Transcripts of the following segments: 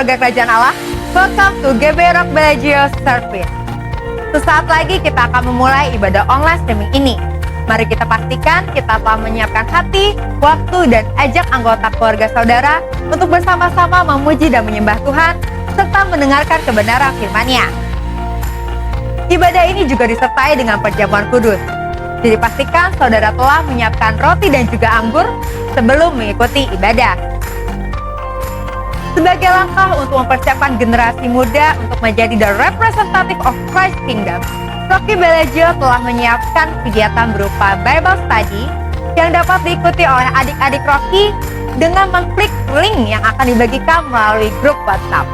keluarga kerajaan Allah. Welcome to GB Rock Bellagio Service. Sesaat lagi kita akan memulai ibadah online streaming ini. Mari kita pastikan kita telah menyiapkan hati, waktu, dan ajak anggota keluarga saudara untuk bersama-sama memuji dan menyembah Tuhan, serta mendengarkan kebenaran firman-Nya. Ibadah ini juga disertai dengan perjamuan kudus. Jadi pastikan saudara telah menyiapkan roti dan juga anggur sebelum mengikuti ibadah. Sebagai langkah untuk mempersiapkan generasi muda untuk menjadi the representative of Christ Kingdom, Rocky Bellagio telah menyiapkan kegiatan berupa Bible Study yang dapat diikuti oleh adik-adik Rocky dengan mengklik link yang akan dibagikan melalui grup WhatsApp.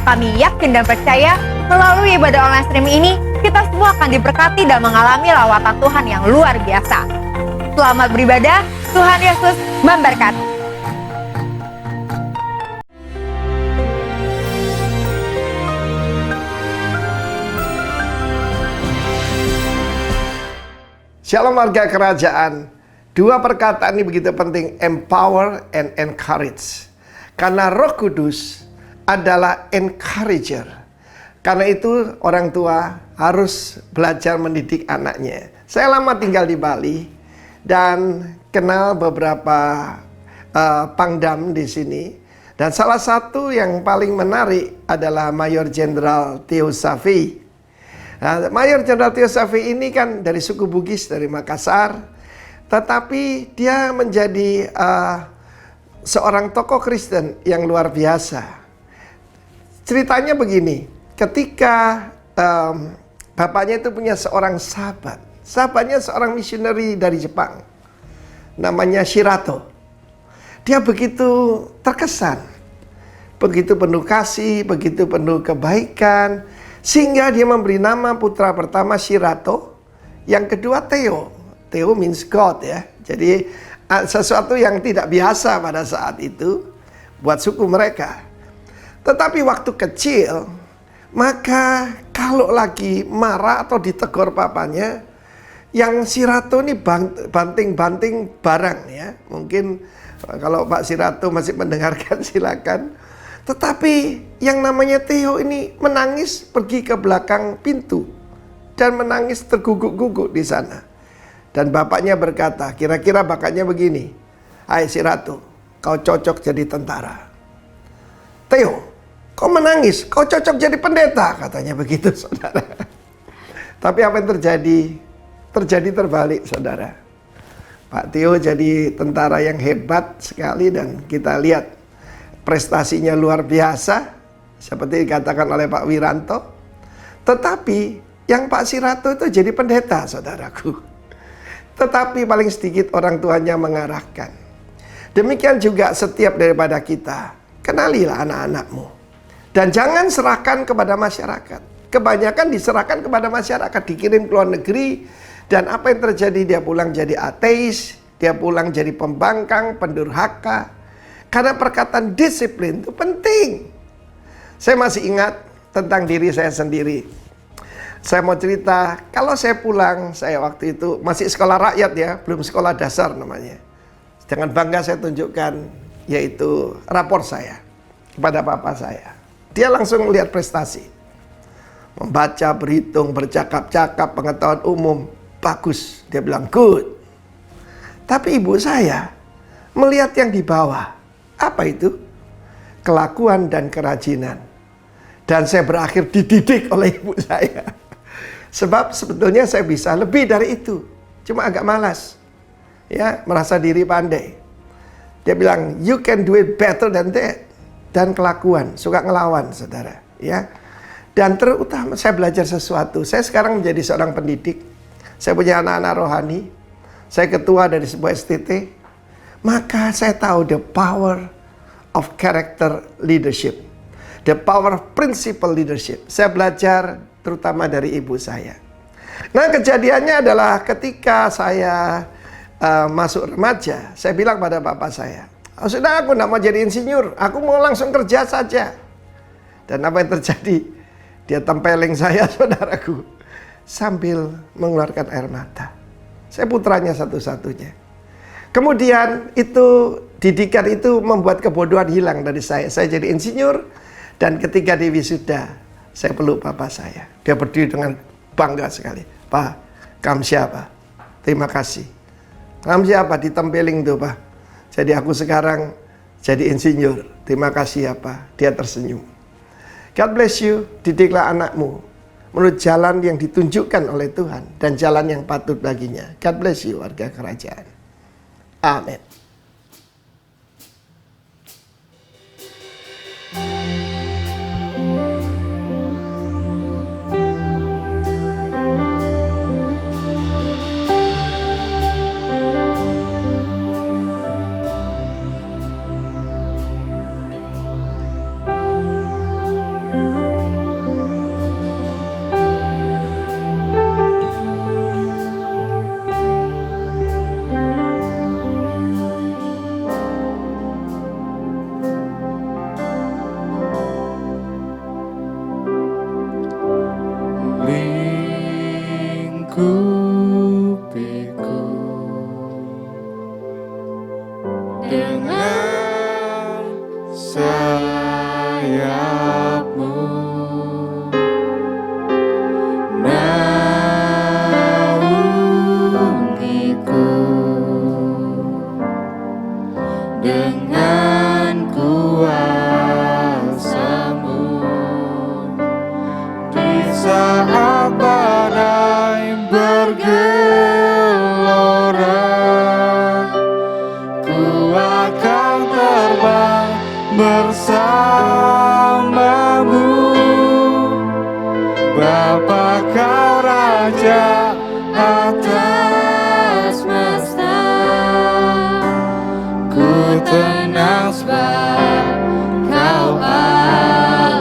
Kami yakin dan percaya melalui ibadah online streaming ini, kita semua akan diberkati dan mengalami lawatan Tuhan yang luar biasa. Selamat beribadah, Tuhan Yesus memberkati. Shalom warga kerajaan. Dua perkataan ini begitu penting, empower and encourage. Karena Roh Kudus adalah encourager. Karena itu orang tua harus belajar mendidik anaknya. Saya lama tinggal di Bali dan kenal beberapa pangdam di sini. Dan salah satu yang paling menarik adalah Mayor Jenderal Theo Safi. Nah, Mayor Jenderal Theo Safi ini kan dari suku Bugis, dari Makassar. Tetapi dia menjadi seorang tokoh Kristen yang luar biasa. Ceritanya begini, ketika bapaknya itu punya seorang sahabat. Sahabatnya seorang misioneri dari Jepang. Namanya Shirato. Dia begitu terkesan. Begitu penuh kasih, begitu penuh kebaikan. Sehingga dia memberi nama putra pertama Shirato, yang kedua Theo. Theo means God ya. Jadi sesuatu yang tidak biasa pada saat itu buat suku mereka. Tetapi waktu kecil, maka kalau lagi marah atau ditegur papanya, yang Shirato ini banting-banting barang ya. Mungkin kalau Pak Shirato masih mendengarkan silakan. Tetapi yang namanya Theo ini menangis pergi ke belakang pintu dan menangis terguguk-guguk di sana. Dan bapaknya berkata, kira-kira bakatnya begini, "Hai Shirato, kau cocok jadi tentara." "Theo, kau menangis, kau cocok jadi pendeta," katanya begitu, saudara. Tapi apa yang terjadi? Terjadi terbalik, saudara. Pak Theo jadi tentara yang hebat sekali dan kita lihat prestasinya luar biasa, seperti dikatakan oleh Pak Wiranto. Tetapi yang Pak Shirato itu jadi pendeta, saudaraku. Tetapi paling sedikit orang tuanya mengarahkan. Demikian juga setiap daripada kita. Kenalilah anak-anakmu. Dan jangan serahkan kepada masyarakat. Kebanyakan diserahkan kepada masyarakat, dikirim ke luar negeri. Dan apa yang terjadi? Dia pulang jadi ateis, dia pulang jadi pembangkang, pendurhaka. Karena perkataan disiplin itu penting. Saya masih ingat tentang diri saya sendiri. Saya mau cerita, kalau saya pulang, saya waktu itu masih sekolah rakyat ya, belum sekolah dasar namanya. Dengan bangga saya tunjukkan, yaitu rapor saya kepada papa saya. Dia langsung melihat prestasi. Membaca, berhitung, bercakap-cakap, pengetahuan umum, bagus. Dia bilang, good. Tapi ibu saya melihat yang di bawah. Apa itu? Kelakuan dan kerajinan. Dan saya berakhir dididik oleh ibu saya. Sebab sebetulnya saya bisa lebih dari itu. Cuma agak malas. Ya, merasa diri pandai. Dia bilang, you can do it better than that. Dan kelakuan, suka ngelawan, saudara. Ya. Dan terutama saya belajar sesuatu. Saya sekarang menjadi seorang pendidik. Saya punya anak-anak rohani. Saya ketua dari sebuah STT. Maka saya tahu the power of character leadership. The power of principle leadership. Saya belajar terutama dari ibu saya. Nah, kejadiannya adalah ketika saya masuk remaja, saya bilang pada bapak saya, "Oh, sudah, aku tidak mau jadi insinyur, aku mau langsung kerja saja." Dan apa yang terjadi? Dia tempeleng saya, saudaraku, sambil mengeluarkan air mata. Saya putranya satu-satunya. Kemudian itu Didikan itu membuat kebodohan hilang dari saya. Saya jadi insinyur, dan ketika di wisuda, saya peluk bapak saya. Dia berdiri dengan bangga sekali. Pak, kamu siapa? Terima kasih. Kamu siapa? Ditempeling tuh, Pak. Jadi aku sekarang jadi insinyur. Terima kasih ya, Pak. Dia tersenyum. God bless you. Didiklah anakmu menurut jalan yang ditunjukkan oleh Tuhan dan jalan yang patut baginya. God bless you, warga kerajaan. Amin. Lingkupiku dengan sayapmu, naungiku dengan kuasamu di saat badai bergelora. Ku akan terbang bersamamu, Bapa kau Raja atas semesta. Ku tenang sebab kau Allahku.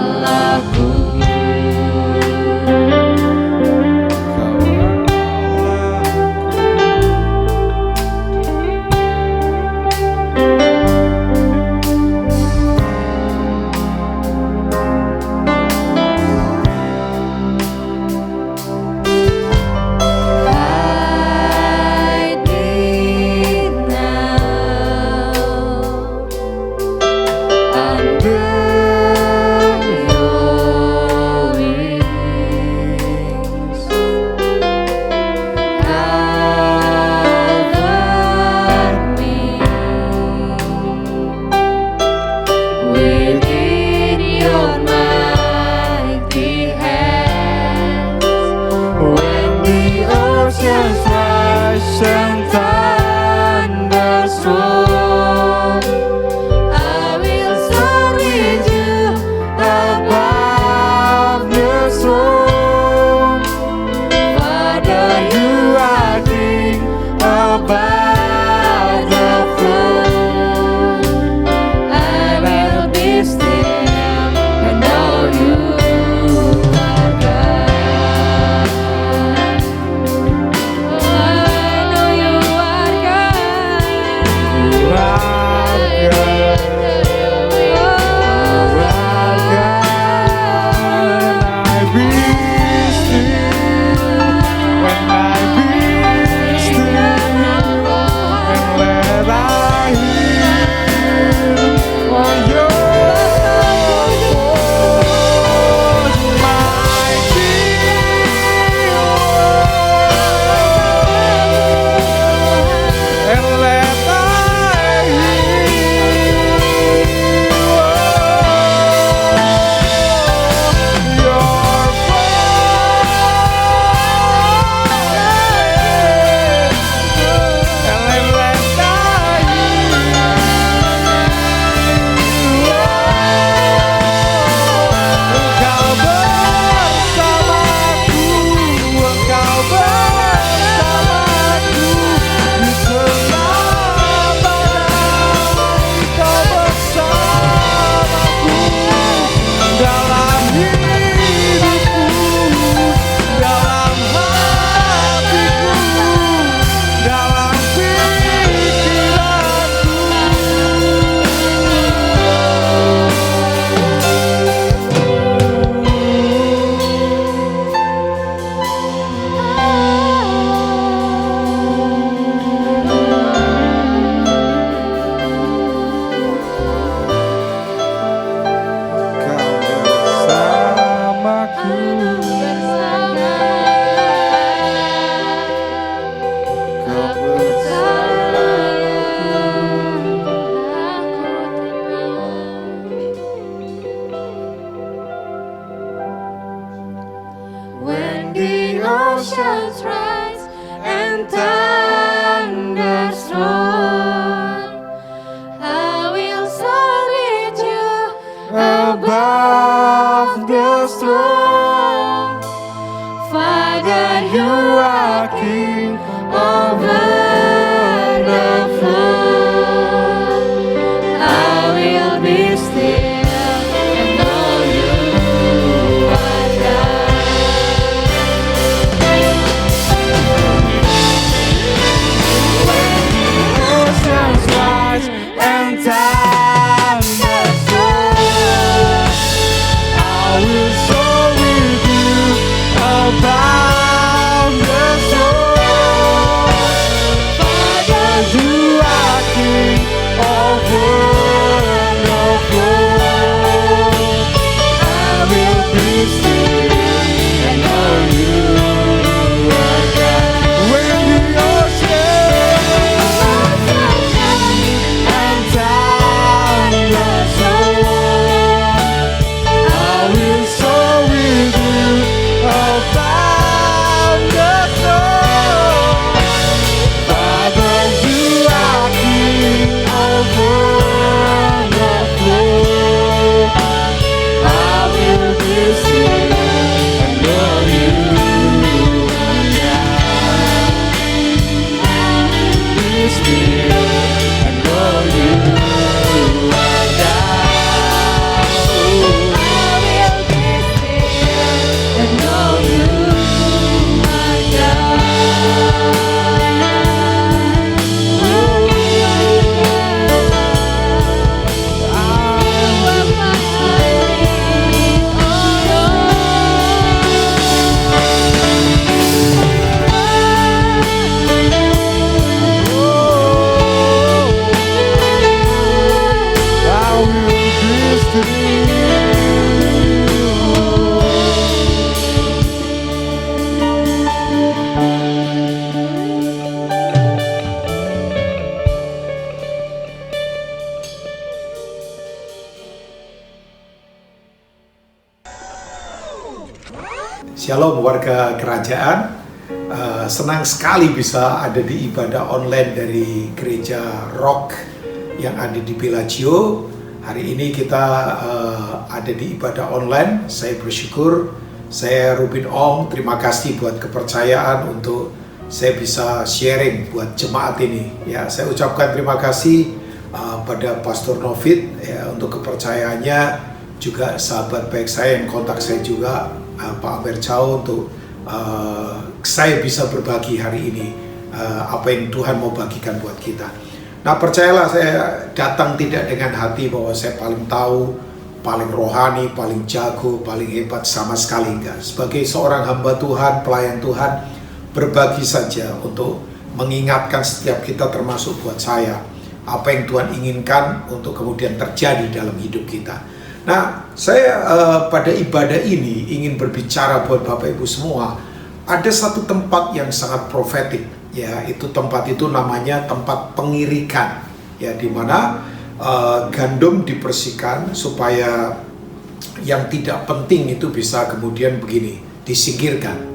oceans rise and thunders roar, I will soar with you above the storm. Father, you are King over the flood. I will be still and know you are God. Oceans rise and thunders roar, I will soar with you above the storm. Father, you are King over the flood. I will be still and know you are God. When the ocean and thunders roar, I will soar with you above the storm. Father, you are King over the flood. I will be still and know you are God. Be still and know you are God. I will be still and know you are God. I will be still. Shalom warga kerajaan. Senang sekali bisa ada di ibadah online dari gereja Rock yang ada di Bellagio. Hari ini kita ada di ibadah online. Saya bersyukur. Saya Ruben Ong, terima kasih buat kepercayaan untuk saya bisa sharing buat jemaat ini. Ya, saya ucapkan terima kasih pada Pastor Novit ya, untuk kepercayaannya, juga sahabat baik saya yang kontak saya juga, Pak Amer Chow, untuk saya bisa berbagi hari ini apa yang Tuhan mau bagikan buat kita. Nah, percayalah, saya datang tidak dengan hati bahwa saya paling tahu, paling rohani, paling jago, paling hebat, sama sekali enggak. Sebagai seorang hamba Tuhan, pelayan Tuhan, berbagi saja untuk mengingatkan setiap kita, termasuk buat saya, apa yang Tuhan inginkan untuk kemudian terjadi dalam hidup kita. Nah, saya pada ibadah ini ingin berbicara buat Bapak Ibu semua. Ada satu tempat yang sangat profetik, ya, itu tempat itu namanya tempat pengirikan, ya, di mana gandum dibersihkan supaya yang tidak penting itu bisa kemudian begini disingkirkan.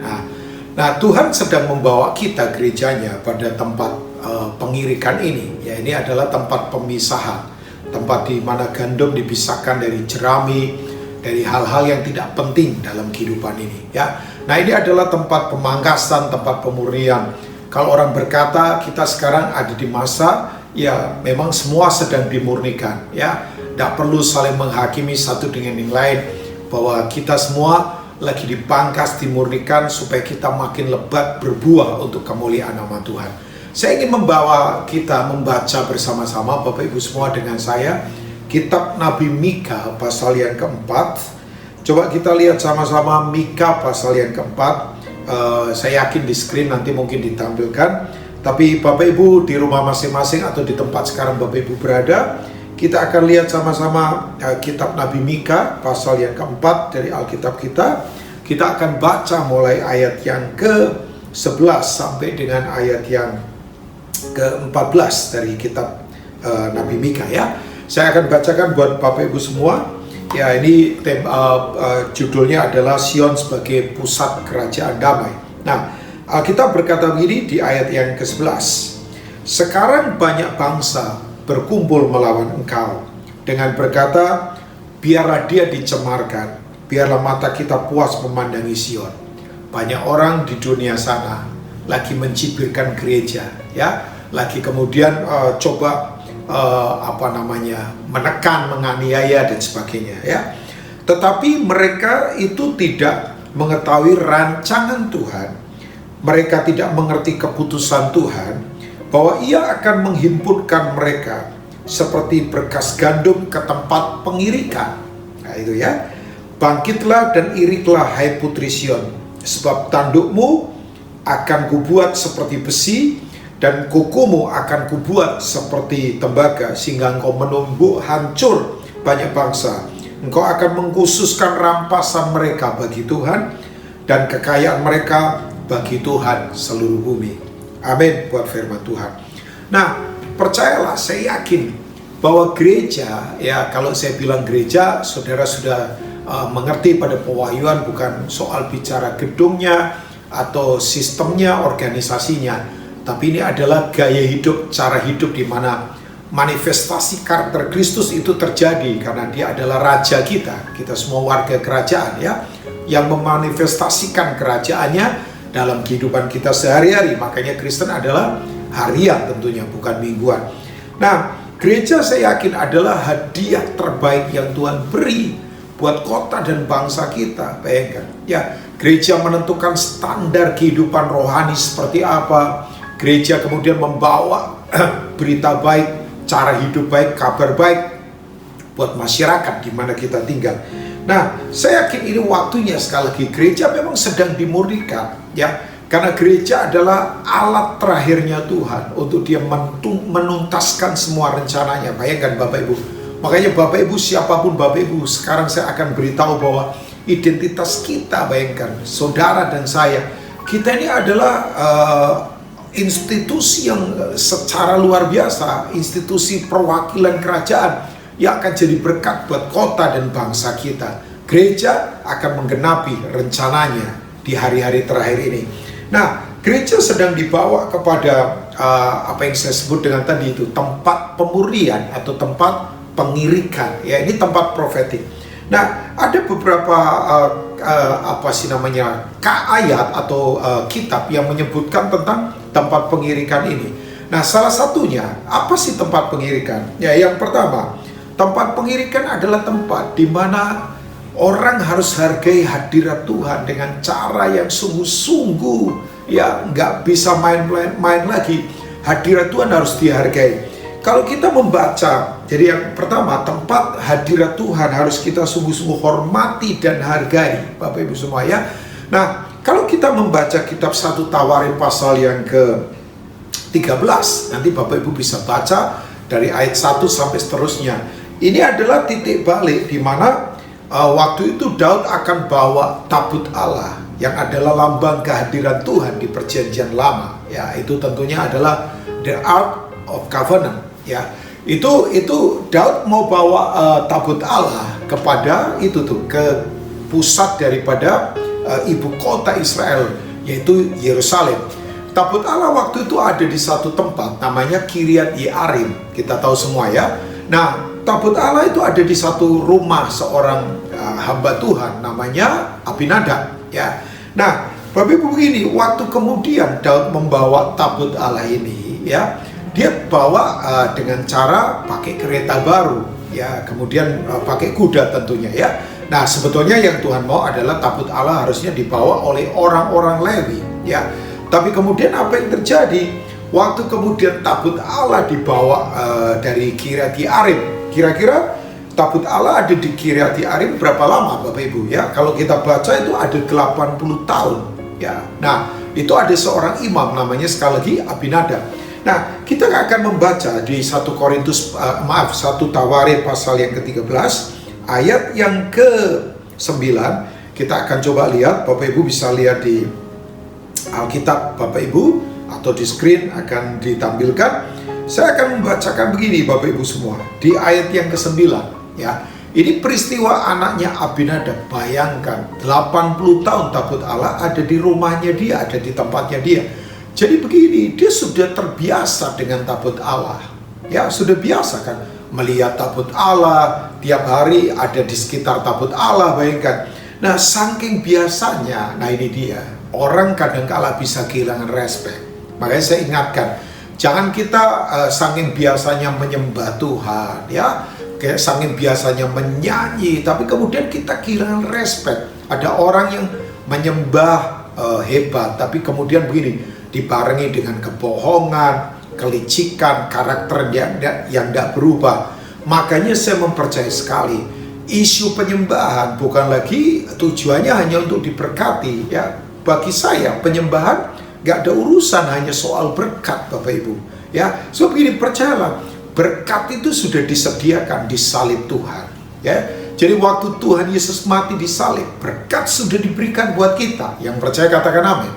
Nah, Tuhan sedang membawa kita gerejanya pada tempat pengirikan ini, ya, ini adalah tempat pemisahan. Tempat di mana gandum dipisahkan dari jerami, dari hal-hal yang tidak penting dalam kehidupan ini, ya. Nah, ini adalah tempat pemangkasan, tempat pemurnian. Kalau orang berkata kita sekarang ada di masa, ya, memang semua sedang dimurnikan, ya. Tidak perlu saling menghakimi satu dengan yang lain, bahwa kita semua lagi dipangkas, dimurnikan supaya kita makin lebat berbuah untuk kemuliaan nama Tuhan. Saya ingin membawa kita membaca bersama-sama Bapak Ibu semua dengan saya kitab Nabi Mika pasal yang keempat. Coba kita lihat sama-sama Mika pasal yang keempat. Saya yakin di screen nanti mungkin ditampilkan. Tapi Bapak Ibu di rumah masing-masing atau di tempat sekarang Bapak Ibu berada, kita akan lihat sama-sama kitab Nabi Mika pasal yang keempat dari Alkitab kita. Kita akan baca mulai ayat yang ke-11 sampai dengan ayat yang ke-14 dari kitab Nabi Mika, ya. Saya akan bacakan buat Bapak Ibu semua. Ya, ini judulnya adalah Sion sebagai pusat kerajaan damai. Nah, Alkitab berkata begini di ayat yang ke-11. Sekarang banyak bangsa berkumpul melawan engkau dengan berkata, biarlah dia dicemarkan, biarlah mata kita puas memandangi Sion. Banyak orang di dunia sana lagi mencibirkan gereja, ya, lagi kemudian coba menekan, menganiaya dan sebagainya, ya. Tetapi mereka itu tidak mengetahui rancangan Tuhan. Mereka tidak mengerti keputusan Tuhan bahwa Ia akan menghimpunkan mereka seperti berkas gandum ke tempat pengirikan. Nah, itu ya. Bangkitlah dan iriklah, hai putri Sion, sebab tandukmu akan kubuat seperti besi dan kukumu akan kubuat seperti tembaga, sehingga engkau menumbuk hancur banyak bangsa. Engkau akan mengkhususkan rampasan mereka bagi Tuhan dan kekayaan mereka bagi Tuhan seluruh bumi. Amin buat firman Tuhan. Nah, percayalah, saya yakin bahwa gereja, ya, kalau saya bilang gereja, saudara sudah mengerti pada pewahyuan, bukan soal bicara gedungnya atau sistemnya, organisasinya, tapi ini adalah gaya hidup, cara hidup di mana manifestasi karakter Kristus itu terjadi karena Dia adalah Raja kita. Kita semua warga kerajaan, ya, yang memanifestasikan kerajaannya dalam kehidupan kita sehari-hari. Makanya Kristen adalah harian tentunya, bukan mingguan. Nah, gereja saya yakin adalah hadiah terbaik yang Tuhan beri buat kota dan bangsa kita. Bayangkan, ya, gereja menentukan standar kehidupan rohani seperti apa. Gereja kemudian membawa berita baik, cara hidup baik, kabar baik buat masyarakat di mana kita tinggal. Nah, saya yakin ini waktunya, sekali lagi, gereja memang sedang dimurnikan, ya, karena gereja adalah alat terakhirnya Tuhan untuk Dia menuntaskan semua rencananya. Bayangkan Bapak Ibu. Makanya Bapak Ibu, siapapun Bapak Ibu, sekarang saya akan beritahu bahwa identitas kita, bayangkan, saudara dan saya, kita ini adalah institusi yang secara luar biasa, institusi perwakilan kerajaan yang akan jadi berkat buat kota dan bangsa kita. Gereja akan menggenapi rencananya di hari-hari terakhir ini. Nah, gereja sedang dibawa kepada apa yang saya sebut dengan tadi itu, tempat pemurnian atau tempat pengirikan. Ya, ini tempat profetik. Nah, ada beberapa ayat atau kitab yang menyebutkan tentang tempat pengirikan ini. Nah, salah satunya, apa sih tempat pengirikan? Ya, yang pertama, tempat pengirikan adalah tempat di mana orang harus hargai hadirat Tuhan dengan cara yang sungguh-sungguh, ya, nggak bisa main-main lagi. Hadirat Tuhan harus dihargai. Kalau kita membaca, jadi yang pertama, tempat hadirat Tuhan harus kita sungguh-sungguh hormati dan hargai, Bapak Ibu semua, ya. Nah, kalau kita membaca kitab 1 Tawarin pasal yang ke-13, nanti Bapak Ibu bisa baca dari ayat 1 sampai seterusnya. Ini adalah titik balik di mana waktu itu Daud akan bawa tabut Allah yang adalah lambang kehadiran Tuhan di perjanjian lama. Ya, itu tentunya adalah the Ark of Covenant. Ya, itu Daud mau bawa tabut Allah kepada itu tuh, ke pusat daripada ibu kota Israel, yaitu Yerusalem. Tabut Allah waktu itu ada di satu tempat namanya Kiryat Yearim. Kita tahu semua, ya. Nah, tabut Allah itu ada di satu rumah seorang hamba Tuhan namanya Abinadab, ya. Nah, Bapak Ibu, begini, waktu kemudian Daud membawa tabut Allah ini, ya, dia bawa dengan cara pakai kereta baru, ya, kemudian pakai kuda tentunya, ya. Nah, sebetulnya yang Tuhan mau adalah tabut Allah harusnya dibawa oleh orang-orang Lewi, ya. Tapi kemudian apa yang terjadi? Waktu kemudian tabut Allah dibawa dari Kiryat Yearim, kira-kira tabut Allah ada di Kiryat Yearim berapa lama, Bapak Ibu, ya? Kalau kita baca itu ada 80 tahun, ya. Nah, itu ada seorang imam namanya, sekali lagi, Abinadab. Nah, kita akan membaca di 1 Tawarin pasal yang ke-13 ayat yang ke-9. Kita akan coba lihat, Bapak Ibu bisa lihat di Alkitab Bapak Ibu atau di screen akan ditampilkan. Saya akan membacakan begini, Bapak Ibu semua, di ayat yang ke-9, ya. Ini peristiwa anaknya Abinadab. Bayangkan 80 tahun tabut Allah ada di rumahnya dia, ada di tempatnya dia. Jadi begini, dia sudah terbiasa dengan tabut Allah. Ya, sudah biasa kan melihat tabut Allah, tiap hari ada di sekitar tabut Allah, bayangkan. Nah, saking biasanya, nah ini dia, orang kadang-kala bisa kehilangan respect. Makanya saya ingatkan, jangan kita saking biasanya menyembah Tuhan, ya, kayak saking biasanya menyanyi, tapi kemudian kita kehilangan respect. Ada orang yang menyembah hebat, tapi kemudian begini, dibarengi dengan kebohongan, kelicikan, karakter yang tidak berubah. Makanya saya mempercayai sekali, isu penyembahan bukan lagi tujuannya hanya untuk diberkati. Ya, bagi saya penyembahan gak ada urusan hanya soal berkat, Bapak Ibu. Ya, so begini, percayalah, berkat itu sudah disediakan di salib Tuhan. Ya, jadi waktu Tuhan Yesus mati di salib, berkat sudah diberikan buat kita. Yang percaya katakan amin.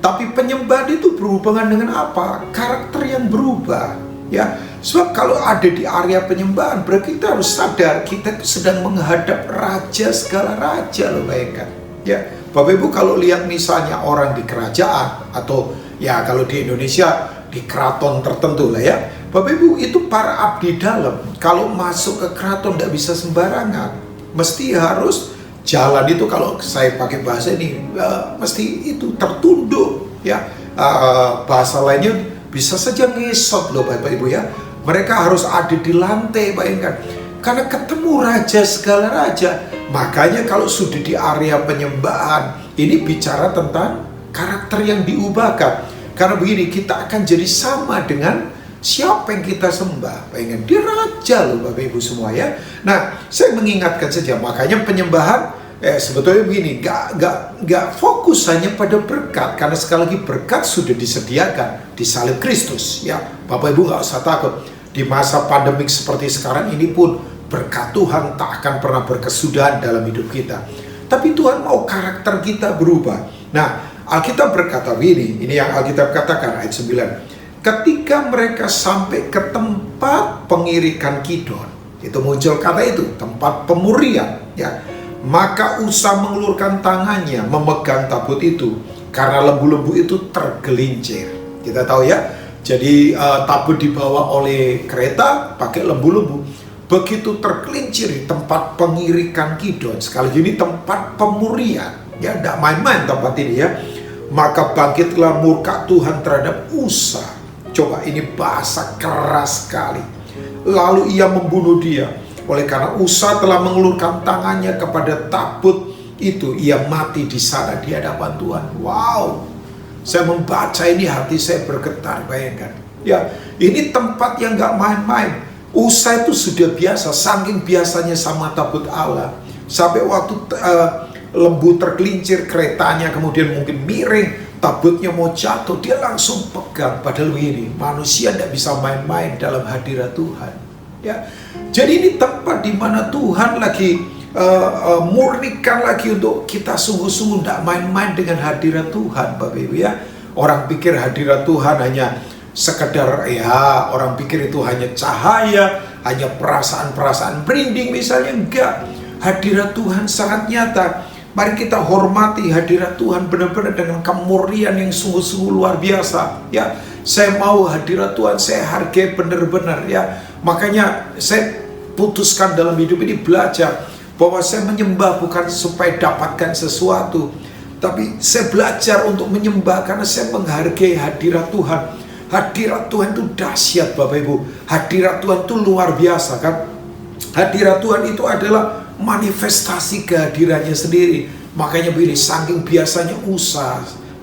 Tapi penyembahan itu berhubungan dengan apa? Karakter yang berubah. Ya, sebab kalau ada di area penyembahan, berarti kita harus sadar kita sedang menghadap raja segala raja, loh, bayangkan. Ya, Bapak Ibu kalau lihat misalnya orang di kerajaan atau ya kalau di Indonesia di keraton tertentu lah ya, Bapak Ibu itu para abdi dalam. Kalau masuk ke keraton tidak bisa sembarangan, mesti harus jalan itu, kalau saya pakai bahasa ini mesti itu tertunduk ya, bahasa lainnya bisa saja ngesot loh Bapak Ibu ya. Mereka harus ada di lantai, bayangkan, karena ketemu raja segala raja. Makanya kalau sudah di area penyembahan, ini bicara tentang karakter yang diubahkan. Karena begini, kita akan jadi sama dengan siapa yang kita sembah. Bayangkan, dia raja loh Bapak Ibu semua ya. Nah, saya mengingatkan saja, makanya penyembahan sebetulnya begini, gak fokus hanya pada berkat, karena sekali lagi berkat sudah disediakan di salib Kristus ya. Bapak Ibu gak usah takut, di masa pandemik seperti sekarang ini pun berkat Tuhan tak akan pernah berkesudahan dalam hidup kita. Tapi Tuhan mau karakter kita berubah. Nah, Alkitab berkata ini yang Alkitab katakan ayat 9. Ketika mereka sampai ke tempat pengirikan Kidon, itu muncul kata itu, tempat pemurian ya. Maka Usa mengulurkan tangannya memegang tabut itu, karena lembu-lembu itu tergelincir. Kita tahu ya, jadi tabut dibawa oleh kereta pakai lembu-lembu. Begitu tergelincir di tempat pengirikan Kidon, sekali lagi ini tempat pemurian ya, tidak main-main tempat ini ya. Maka bangkitlah murka Tuhan terhadap Usa. Coba, ini bahasa keras sekali. Lalu ia membunuh dia. Oleh karena Usa telah mengulurkan tangannya kepada tabut itu, ia mati di sana di hadapan Tuhan. Wow, saya membaca ini hati saya bergetar, bayangkan. Ya, ini tempat yang gak main-main. Usa itu sudah biasa, saking biasanya sama tabut Allah. Sampai waktu lembu tergelincir, keretanya kemudian mungkin miring, tabutnya mau jatuh, dia langsung pegang. Padahal begini, manusia tidak bisa main-main dalam hadirat Tuhan. Ya, jadi ini tempat di mana Tuhan lagi murnikan lagi untuk kita sungguh-sungguh tidak main-main dengan hadirat Tuhan, Bapak Ibu ya. Orang pikir hadirat Tuhan hanya sekedar ya, orang pikir itu hanya cahaya, hanya perasaan-perasaan merinding misalnya. Enggak, hadirat Tuhan sangat nyata. Mari kita hormati hadirat Tuhan benar-benar dengan kemurnian yang sungguh-sungguh luar biasa ya. Saya mau hadirat Tuhan, saya hargai benar-benar ya. Makanya saya putuskan dalam hidup ini belajar bahwa saya menyembah bukan supaya dapatkan sesuatu, tapi saya belajar untuk menyembah karena saya menghargai hadirat Tuhan. Hadirat Tuhan itu dahsyat Bapak Ibu. Hadirat Tuhan itu luar biasa kan. Hadirat Tuhan itu adalah manifestasi kehadirannya sendiri. Makanya begini, saking biasanya Usa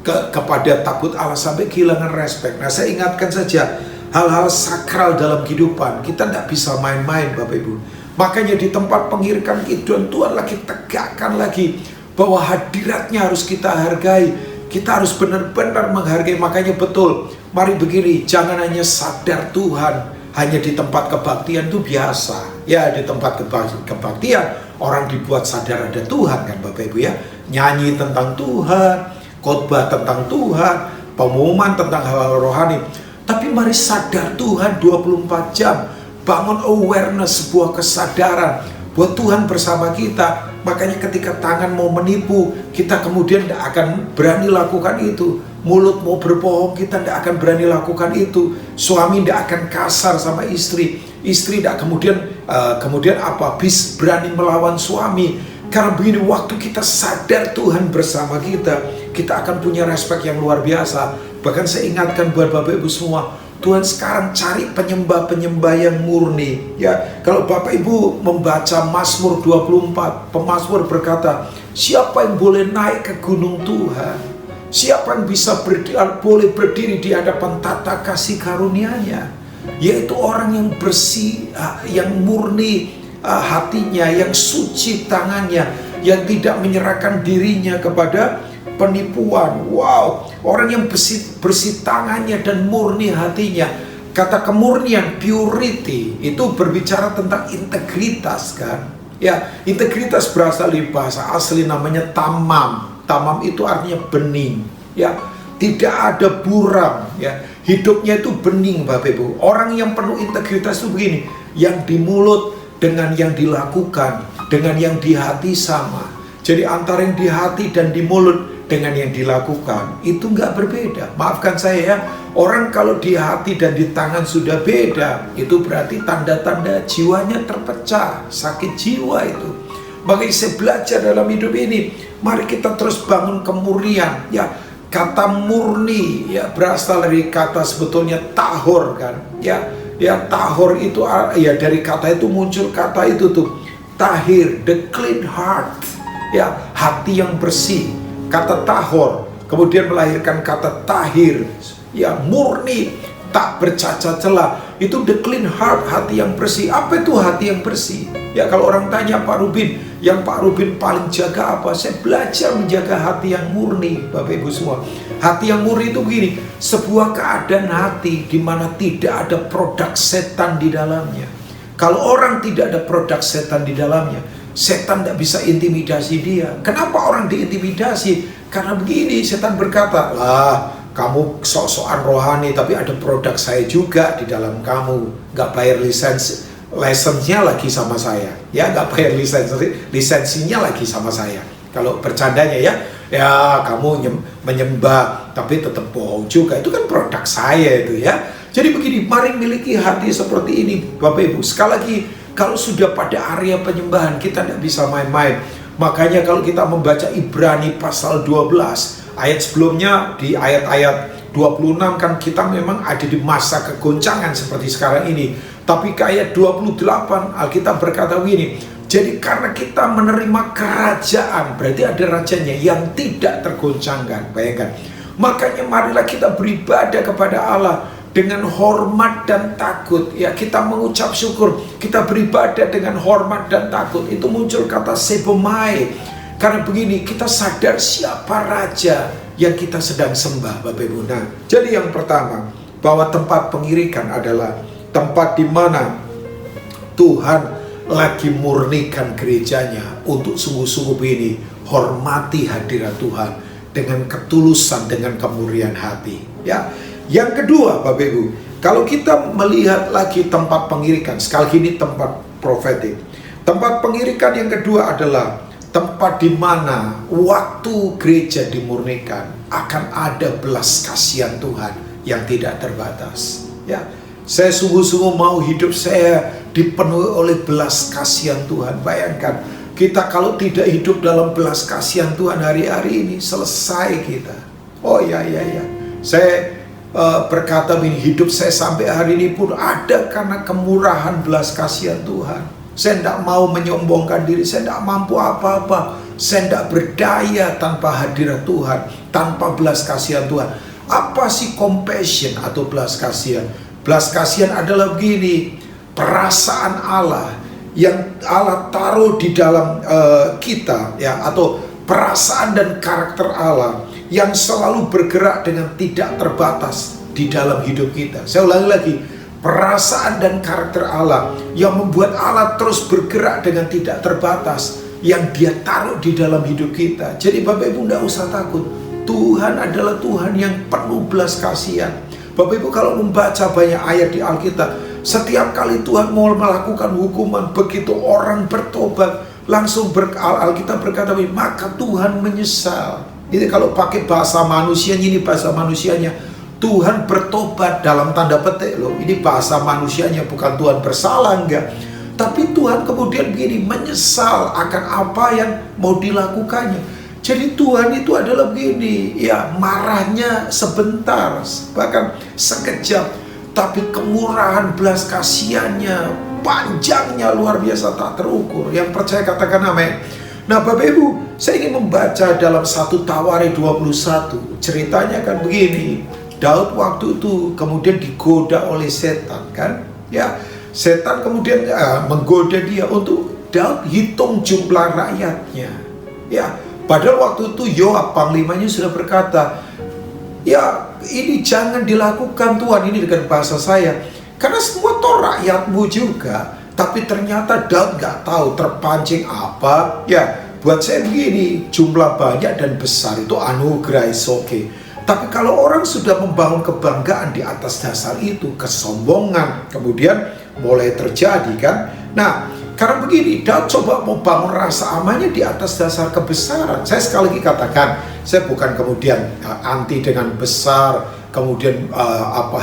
kepada tabut Allah sampai kehilangan respect. Nah, saya ingatkan saja, hal-hal sakral dalam kehidupan kita tidak bisa main-main Bapak Ibu. Makanya di tempat pengirikan Kidon, Tuhan lagi tegakkan lagi bahwa hadiratnya harus kita hargai. Kita harus benar-benar menghargai. Makanya betul, mari begini, jangan hanya sadar Tuhan hanya di tempat kebaktian itu biasa. Ya, di tempat kebaktian orang dibuat sadar ada Tuhan kan Bapak Ibu ya. Nyanyi tentang Tuhan, khotbah tentang Tuhan, pengumuman tentang hal-hal rohani. Tapi mari sadar Tuhan 24 jam. Bangun awareness, sebuah kesadaran bahwa Tuhan bersama kita. Makanya ketika tangan mau menipu, kita kemudian tidak akan berani lakukan itu. Mulut mau berbohong, kita tidak akan berani lakukan itu. Suami tidak akan kasar sama istri. Istri tidak kemudian berani melawan suami. Karena begini, waktu kita sadar Tuhan bersama kita, kita akan punya respek yang luar biasa. Bahkan saya ingatkan buat Bapak Ibu semua, Tuhan sekarang cari penyembah-penyembah yang murni. Ya, kalau Bapak Ibu membaca Mazmur 24, pemazmur berkata, siapa yang boleh naik ke gunung Tuhan? Siapa yang bisa boleh berdiri di hadapan tata kasih karunia-Nya? Yaitu orang yang bersih, yang murni hatinya, yang suci tangannya, yang tidak menyerahkan dirinya kepada penipuan. Wow, orang yang bersih tangannya dan murni hatinya. Kata kemurnian, purity, itu berbicara tentang integritas kan. Ya, integritas berasal dari bahasa asli namanya tamam. Tamam itu artinya bening. Ya, tidak ada buram. Ya, hidupnya itu bening, Bapak Ibu. Orang yang penuh integritas itu begini, yang di mulut dengan yang dilakukan, dengan yang di hati sama. Jadi antara yang di hati dan di mulut dengan yang dilakukan itu nggak berbeda. Maafkan saya ya, orang kalau di hati dan di tangan sudah beda, itu berarti tanda-tanda jiwanya terpecah, sakit jiwa itu. Makanya saya belajar dalam hidup ini, mari kita terus bangun kemurnian. Ya, kata murni ya berasal dari kata sebetulnya tahor kan. Ya, tahor itu ya dari kata itu muncul kata itu tuh tahir, the clean heart. Ya, hati yang bersih. Kata tahor kemudian melahirkan kata tahir, ya murni, tak bercacat celah. Itu the clean heart, hati yang bersih. Apa itu hati yang bersih? Ya, kalau orang tanya Pak Rubin, yang Pak Rubin paling jaga apa? Saya belajar menjaga hati yang murni, Bapak Ibu semua. Hati yang murni itu begini, sebuah keadaan hati di mana tidak ada produk setan di dalamnya. Kalau orang tidak ada produk setan di dalamnya, setan tidak bisa intimidasi dia. Kenapa orang diintimidasi? Karena begini, setan berkata, lah kamu sok-sokan rohani tapi ada produk saya juga di dalam kamu. Gak bayar lisensinya lagi sama saya. Ya, gak bayar lisensinya lagi sama saya. Kalau bercandanya ya kamu menyembah tapi tetap bohong juga. Itu kan produk saya itu ya. Jadi begini, mari miliki hati seperti ini Bapak Ibu. Sekali lagi, kalau sudah pada area penyembahan, kita tidak bisa main-main. Makanya kalau kita membaca Ibrani pasal 12, ayat sebelumnya di ayat-ayat 26 kan kita memang ada di masa kegoncangan seperti sekarang ini. Tapi ke ayat 28 Alkitab berkata begini, jadi karena kita menerima kerajaan, berarti ada rajanya yang tidak tergoncangkan. Bayangkan, makanya marilah kita beribadah kepada Allah dengan hormat dan takut. Ya, kita mengucap syukur, kita beribadah dengan hormat dan takut. Itu muncul kata sebomai. Karena begini, kita sadar siapa raja yang kita sedang sembah, Bapak Ibu. Nah, jadi yang pertama, bahwa tempat pengirikan adalah tempat di mana Tuhan lagi murnikan gerejanya untuk sungguh-sungguh begini, hormati hadirat Tuhan dengan ketulusan, dengan kemurnian hati. Ya. Yang kedua, Bapak Ibu, kalau kita melihat lagi tempat pengirikan, sekali ini tempat profetik. Tempat pengirikan yang kedua adalah tempat di mana waktu gereja dimurnikan akan ada belas kasihan Tuhan yang tidak terbatas. Ya, saya sungguh-sungguh mau hidup saya dipenuhi oleh belas kasihan Tuhan. Bayangkan, kita kalau tidak hidup dalam belas kasihan Tuhan hari-hari ini, selesai kita. Oh ya. Saya berkata begini, hidup saya sampai hari ini pun ada karena kemurahan belas kasihan Tuhan. Saya tidak mau menyombongkan diri, saya tidak mampu apa-apa, saya tidak berdaya tanpa hadirat Tuhan, tanpa belas kasihan Tuhan. Apa sih compassion atau belas kasihan? Belas kasihan adalah begini, perasaan Allah yang Allah taruh di dalam kita, ya, atau perasaan dan karakter Allah yang selalu bergerak dengan tidak terbatas di dalam hidup kita. Saya ulangi lagi, perasaan dan karakter Allah yang membuat Allah terus bergerak dengan tidak terbatas, yang Dia taruh di dalam hidup kita. Jadi Bapak Ibu tidak usah takut, Tuhan adalah Tuhan yang penuh belas kasihan. Bapak Ibu kalau membaca banyak ayat di Alkitab, Setiap kali Tuhan mau melakukan hukuman, begitu orang bertobat, langsung Alkitab berkata, maka Tuhan menyesal. Jadi kalau pakai bahasa manusianya, ini bahasa manusianya, Tuhan bertobat dalam tanda petik loh. Ini bahasa manusianya, bukan Tuhan bersalah, enggak. Tapi Tuhan kemudian begini, menyesal akan apa yang mau dilakukannya. Jadi Tuhan itu adalah begini, ya marahnya sebentar, bahkan sekejap, tapi kemurahan belas kasihannya, panjangnya luar biasa tak terukur. Yang percaya katakan amin. Nah Bapak Ibu, saya ingin membaca dalam 1 Tawari 21. Ceritanya kan begini, Daud waktu itu kemudian digoda oleh setan kan, ya. Setan kemudian menggoda dia untuk Daud hitung jumlah rakyatnya. Ya, padahal waktu itu Yoab panglimanya sudah berkata, ya ini jangan dilakukan Tuhan, ini dengan bahasa saya. Karena semua toh rakyatmu juga. Tapi ternyata Daud gak tahu terpancing apa. Ya, buat saya begini, jumlah banyak dan besar itu anugerah, is okay. Tapi kalau orang sudah membangun kebanggaan di atas dasar itu, kesombongan kemudian mulai terjadi kan. Nah, karena begini, Daud coba membangun rasa amannya di atas dasar kebesaran. Saya sekali lagi katakan, saya bukan kemudian anti dengan besar, kemudian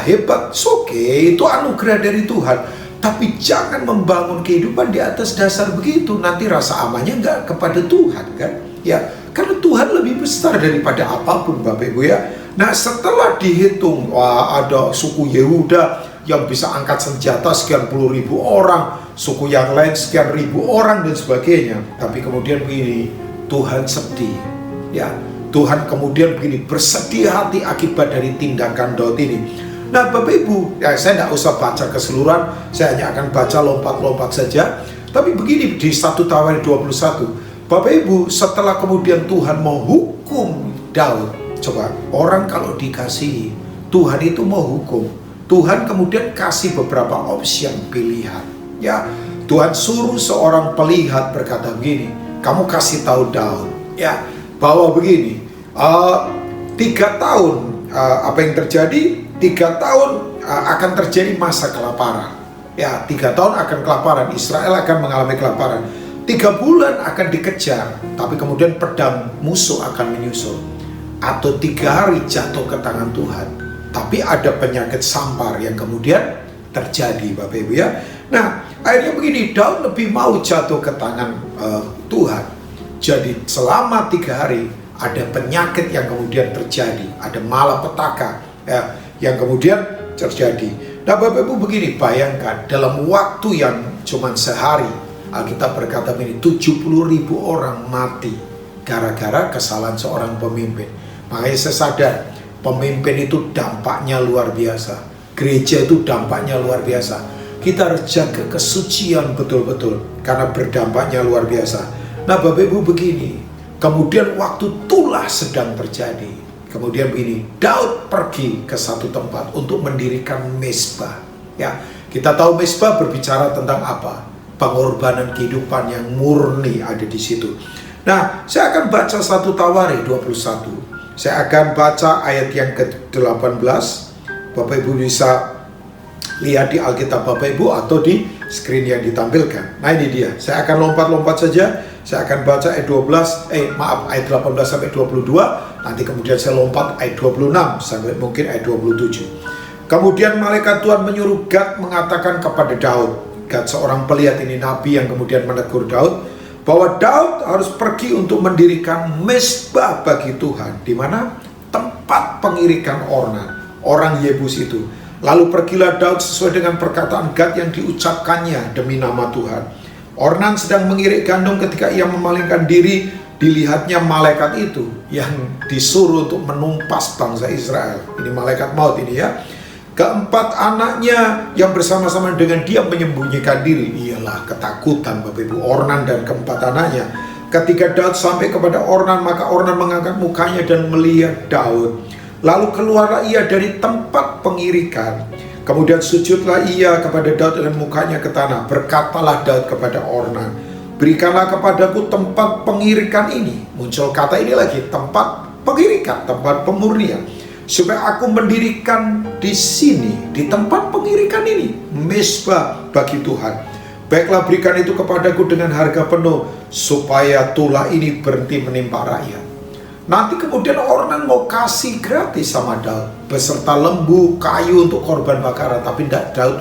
hebat, oke, itu anugerah dari Tuhan. Tapi jangan membangun kehidupan di atas dasar begitu, nanti rasa amannya nggak kepada Tuhan kan. Ya, karena Tuhan lebih besar daripada apapun Bapak Ibu ya. Nah setelah dihitung, wah ada suku Yehuda yang bisa angkat senjata sekian puluh ribu orang, suku yang lain sekian ribu orang dan sebagainya. Tapi kemudian begini, Tuhan sedih. Ya, Tuhan kemudian begini, bersedih hati akibat dari tindakan Daud ini. Nah Bapak Ibu, ya saya tidak usah baca keseluruhan, saya hanya akan baca lompat-lompat saja. Tapi begini di 1 Tawari 21, Bapak Ibu, setelah kemudian Tuhan mau hukum Daud, coba orang kalau dikasihi, Tuhan itu mau hukum, Tuhan kemudian kasih beberapa opsi yang pilihan. Ya, Tuhan suruh seorang pelihat berkata begini, kamu kasih tahu Daud, ya, bahwa begini, 3 tahun apa yang terjadi? 3 tahun akan terjadi masa kelaparan. Ya, 3 tahun akan kelaparan, Israel akan mengalami kelaparan. 3 bulan akan dikejar, tapi kemudian pedang musuh akan menyusul. Atau 3 hari jatuh ke tangan Tuhan, tapi ada penyakit sampar yang kemudian terjadi Bapak Ibu ya. Nah akhirnya begini, Daud lebih mau jatuh ke tangan Tuhan. Jadi selama 3 hari ada penyakit yang kemudian terjadi, ada malapetaka ya, yang kemudian terjadi. Nah Bapak Ibu begini, bayangkan dalam waktu yang cuma sehari, Alkitab berkata ini 70.000 orang mati gara-gara kesalahan seorang pemimpin. Makanya saya sadar pemimpin itu dampaknya luar biasa, gereja itu dampaknya luar biasa. Kita harus jaga kesucian betul-betul karena berdampaknya luar biasa. Nah Bapak Ibu begini, kemudian waktu itulah sedang terjadi. Kemudian begini, Daud pergi ke satu tempat untuk mendirikan mezbah. Ya, kita tahu mezbah berbicara tentang apa? Pengorbanan kehidupan yang murni ada di situ. Nah, saya akan baca 1 Tawari 21. Saya akan baca ayat yang ke-18. Bapak Ibu bisa lihat di Alkitab Bapak Ibu atau di screen yang ditampilkan. Nah, ini dia. Saya akan lompat-lompat saja. Saya akan baca ayat ayat 18 sampai 22. Nanti kemudian saya lompat ayat 26 sampai mungkin ayat 27. Kemudian malaikat Tuhan menyuruh Gad mengatakan kepada Daud. Gad seorang pelihat ini, nabi yang kemudian menegur Daud, bahwa Daud harus pergi untuk mendirikan mezbah bagi Tuhan, di mana tempat pengirikan orang Yebus itu. Lalu pergilah Daud sesuai dengan perkataan Gad yang diucapkannya demi nama Tuhan. Ornan sedang mengirik gandum, ketika ia memalingkan diri, dilihatnya malaikat itu yang disuruh untuk menumpas bangsa Israel. Ini malaikat maut ini ya. Keempat anaknya yang bersama-sama dengan dia menyembunyikan diri. Ialah ketakutan Bapak Ibu, Ornan dan keempat anaknya. Ketika Daud sampai kepada Ornan, maka Ornan mengangkat mukanya dan melihat Daud. Lalu keluarlah ia dari tempat pengirikan. Kemudian sujudlah ia kepada Daud dengan mukanya ke tanah. Berkatalah Daud kepada Ornan, berikanlah kepadaku tempat pengirikan ini. Muncul kata ini lagi, tempat pengirikan, tempat pemurnian. supaya aku mendirikan di sini, di tempat pengirikan ini, mezbah bagi Tuhan. Baiklah berikan itu kepadaku dengan harga penuh, supaya tulah ini berhenti menimpa rakyat. Nanti kemudian orang mau kasih gratis sama Daud, beserta lembu, kayu untuk korban bakaran, tapi Daud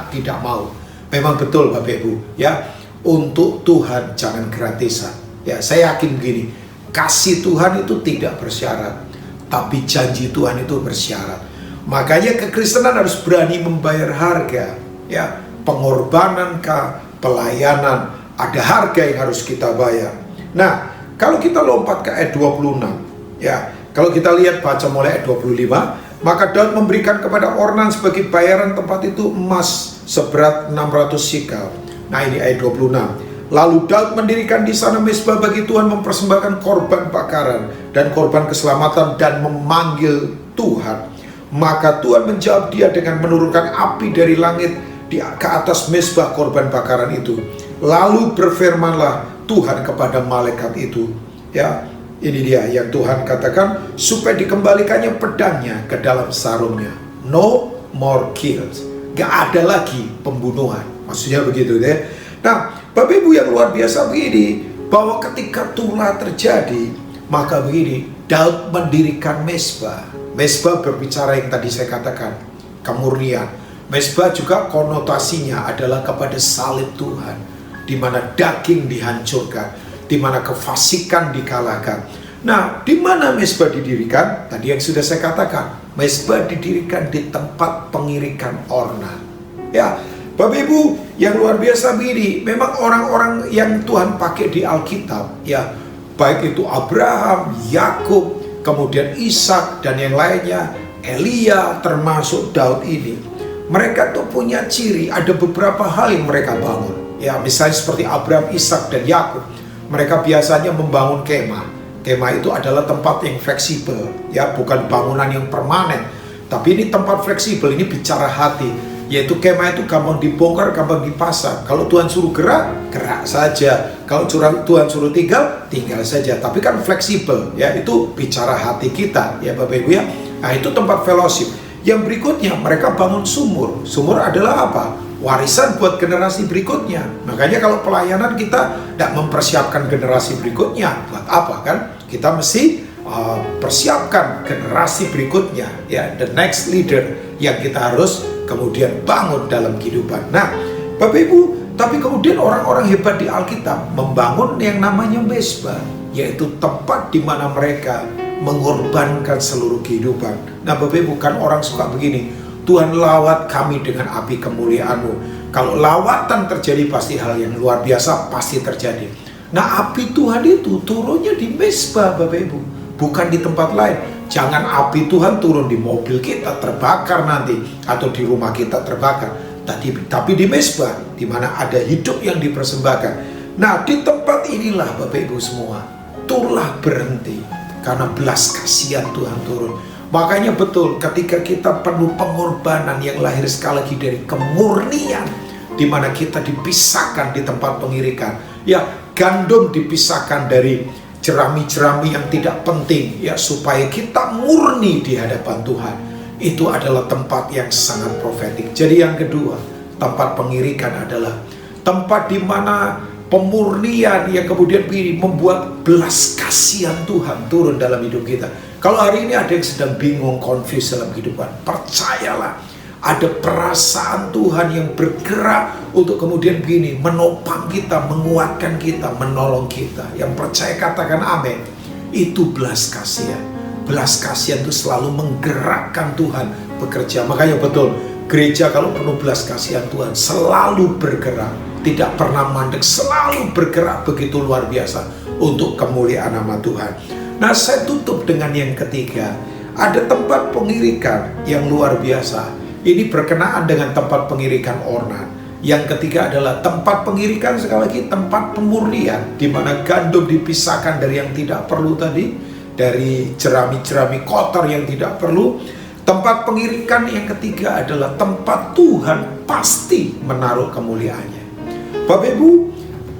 tidak mau. Memang betul Bapak Ibu, ya, untuk Tuhan jangan gratisan. Ya, saya yakin begini, kasih Tuhan itu tidak bersyarat, tapi janji Tuhan itu bersyarat. Makanya kekristenan harus berani membayar harga, ya, pengorbanan kah, pelayanan, ada harga yang harus kita bayar. Nah, kalau kita lompat ke ayat 26, ya, kalau kita lihat baca mulai ayat 25, maka Daud memberikan kepada Ornan sebagai bayaran tempat itu emas seberat 600 sikal. Nah, ini ayat 26. Lalu Daud mendirikan di sana mezbah bagi Tuhan, mempersembahkan korban bakaran dan korban keselamatan dan memanggil Tuhan. Maka Tuhan menjawab dia dengan menurunkan api dari langit ke atas mezbah korban bakaran itu. Lalu berfirmanlah Tuhan kepada malaikat itu, ya, ini dia yang Tuhan katakan, supaya dikembalikannya pedangnya ke dalam sarungnya. No more kills. Gak ada lagi pembunuhan. Maksudnya begitu deh. Nah, Bapak Ibu yang luar biasa begini, bahwa ketika tulah terjadi, maka begini, Daud mendirikan mezbah. Mezbah berbicara yang tadi saya katakan, kemurnian. Mezbah juga konotasinya adalah kepada salib Tuhan, di mana daging dihancurkan, di mana kefasikan dikalahkan. Nah, di mana mezbah didirikan? Tadi yang sudah saya katakan, mezbah didirikan di tempat pengirikan Ornan. Ya, Bapak Ibu yang luar biasa begini, memang orang-orang yang Tuhan pakai di Alkitab, ya, baik itu Abraham, Yakub, kemudian Ishak dan yang lainnya, Elia, termasuk Daud ini. Mereka tuh punya ciri, ada beberapa hal yang mereka bangun. Ya, misalnya seperti Abraham, Ishak, dan Yakub. Mereka biasanya membangun kemah. Kemah itu adalah tempat yang fleksibel, ya, bukan bangunan yang permanen. Tapi ini tempat fleksibel, ini bicara hati. Yaitu kemah itu gampang dibongkar, gampang dipasang. Kalau Tuhan suruh gerak, gerak saja. Kalau Tuhan suruh tinggal, tinggal saja. Tapi kan fleksibel, ya, itu bicara hati kita, ya Bapak Ibu ya. Nah, itu tempat fellowship. Yang berikutnya mereka bangun sumur. Sumur adalah apa? Warisan buat generasi berikutnya. Makanya kalau pelayanan kita tidak mempersiapkan generasi berikutnya, buat apa kan? Kita mesti persiapkan generasi berikutnya, ya, the next leader yang kita harus kemudian bangun dalam kehidupan. Nah, Bapak Ibu, tapi kemudian orang-orang hebat di Alkitab membangun yang namanya mezbah, yaitu tempat di mana mereka mengorbankan seluruh kehidupan. Nah, Bapak Ibu, kan orang suka begini, Tuhan lawat kami dengan api kemuliaan-Mu. Kalau lawatan terjadi pasti hal yang luar biasa pasti terjadi. Nah, api Tuhan itu turunnya di mezbah Bapak Ibu, bukan di tempat lain. Jangan api Tuhan turun di mobil kita terbakar nanti, atau di rumah kita terbakar. Tapi di mezbah, di mana ada hidup yang dipersembahkan. Nah, di tempat inilah Bapak Ibu semua, tulah berhenti. Karena belas kasihan Tuhan turun. Makanya betul ketika kita penuh pengorbanan yang lahir sekali lagi dari kemurnian, di mana kita dipisahkan di tempat pengirikan. Ya, gandum dipisahkan dari jerami-jerami yang tidak penting, ya, supaya kita murni di hadapan Tuhan. Itu adalah tempat yang sangat profetik. Jadi yang kedua, tempat pengirikan adalah tempat di mana pemurnian yang kemudian membuat belas kasihan Tuhan turun dalam hidup kita. Kalau hari ini ada yang sedang bingung, confused dalam kehidupan, percayalah, ada perasaan Tuhan yang bergerak untuk kemudian menopang kita, menguatkan kita, menolong kita. Yang percaya katakan amin. Itu belas kasihan. Belas kasihan itu selalu menggerakkan Tuhan bekerja. Makanya betul, gereja kalau penuh belas kasihan Tuhan selalu bergerak. Tidak pernah mandek, selalu bergerak begitu luar biasa untuk kemuliaan nama Tuhan. Nah, saya tutup dengan yang ketiga. Ada tempat pengirikan yang luar biasa. Ini berkenaan dengan tempat pengirikan Ornan. Yang ketiga adalah tempat pengirikan, sekali lagi tempat pemurnian, di mana gandum dipisahkan dari yang tidak perlu tadi, dari jerami-jerami kotor yang tidak perlu. Tempat pengirikan yang ketiga adalah tempat Tuhan pasti menaruh kemuliaannya. Bapak Ibu,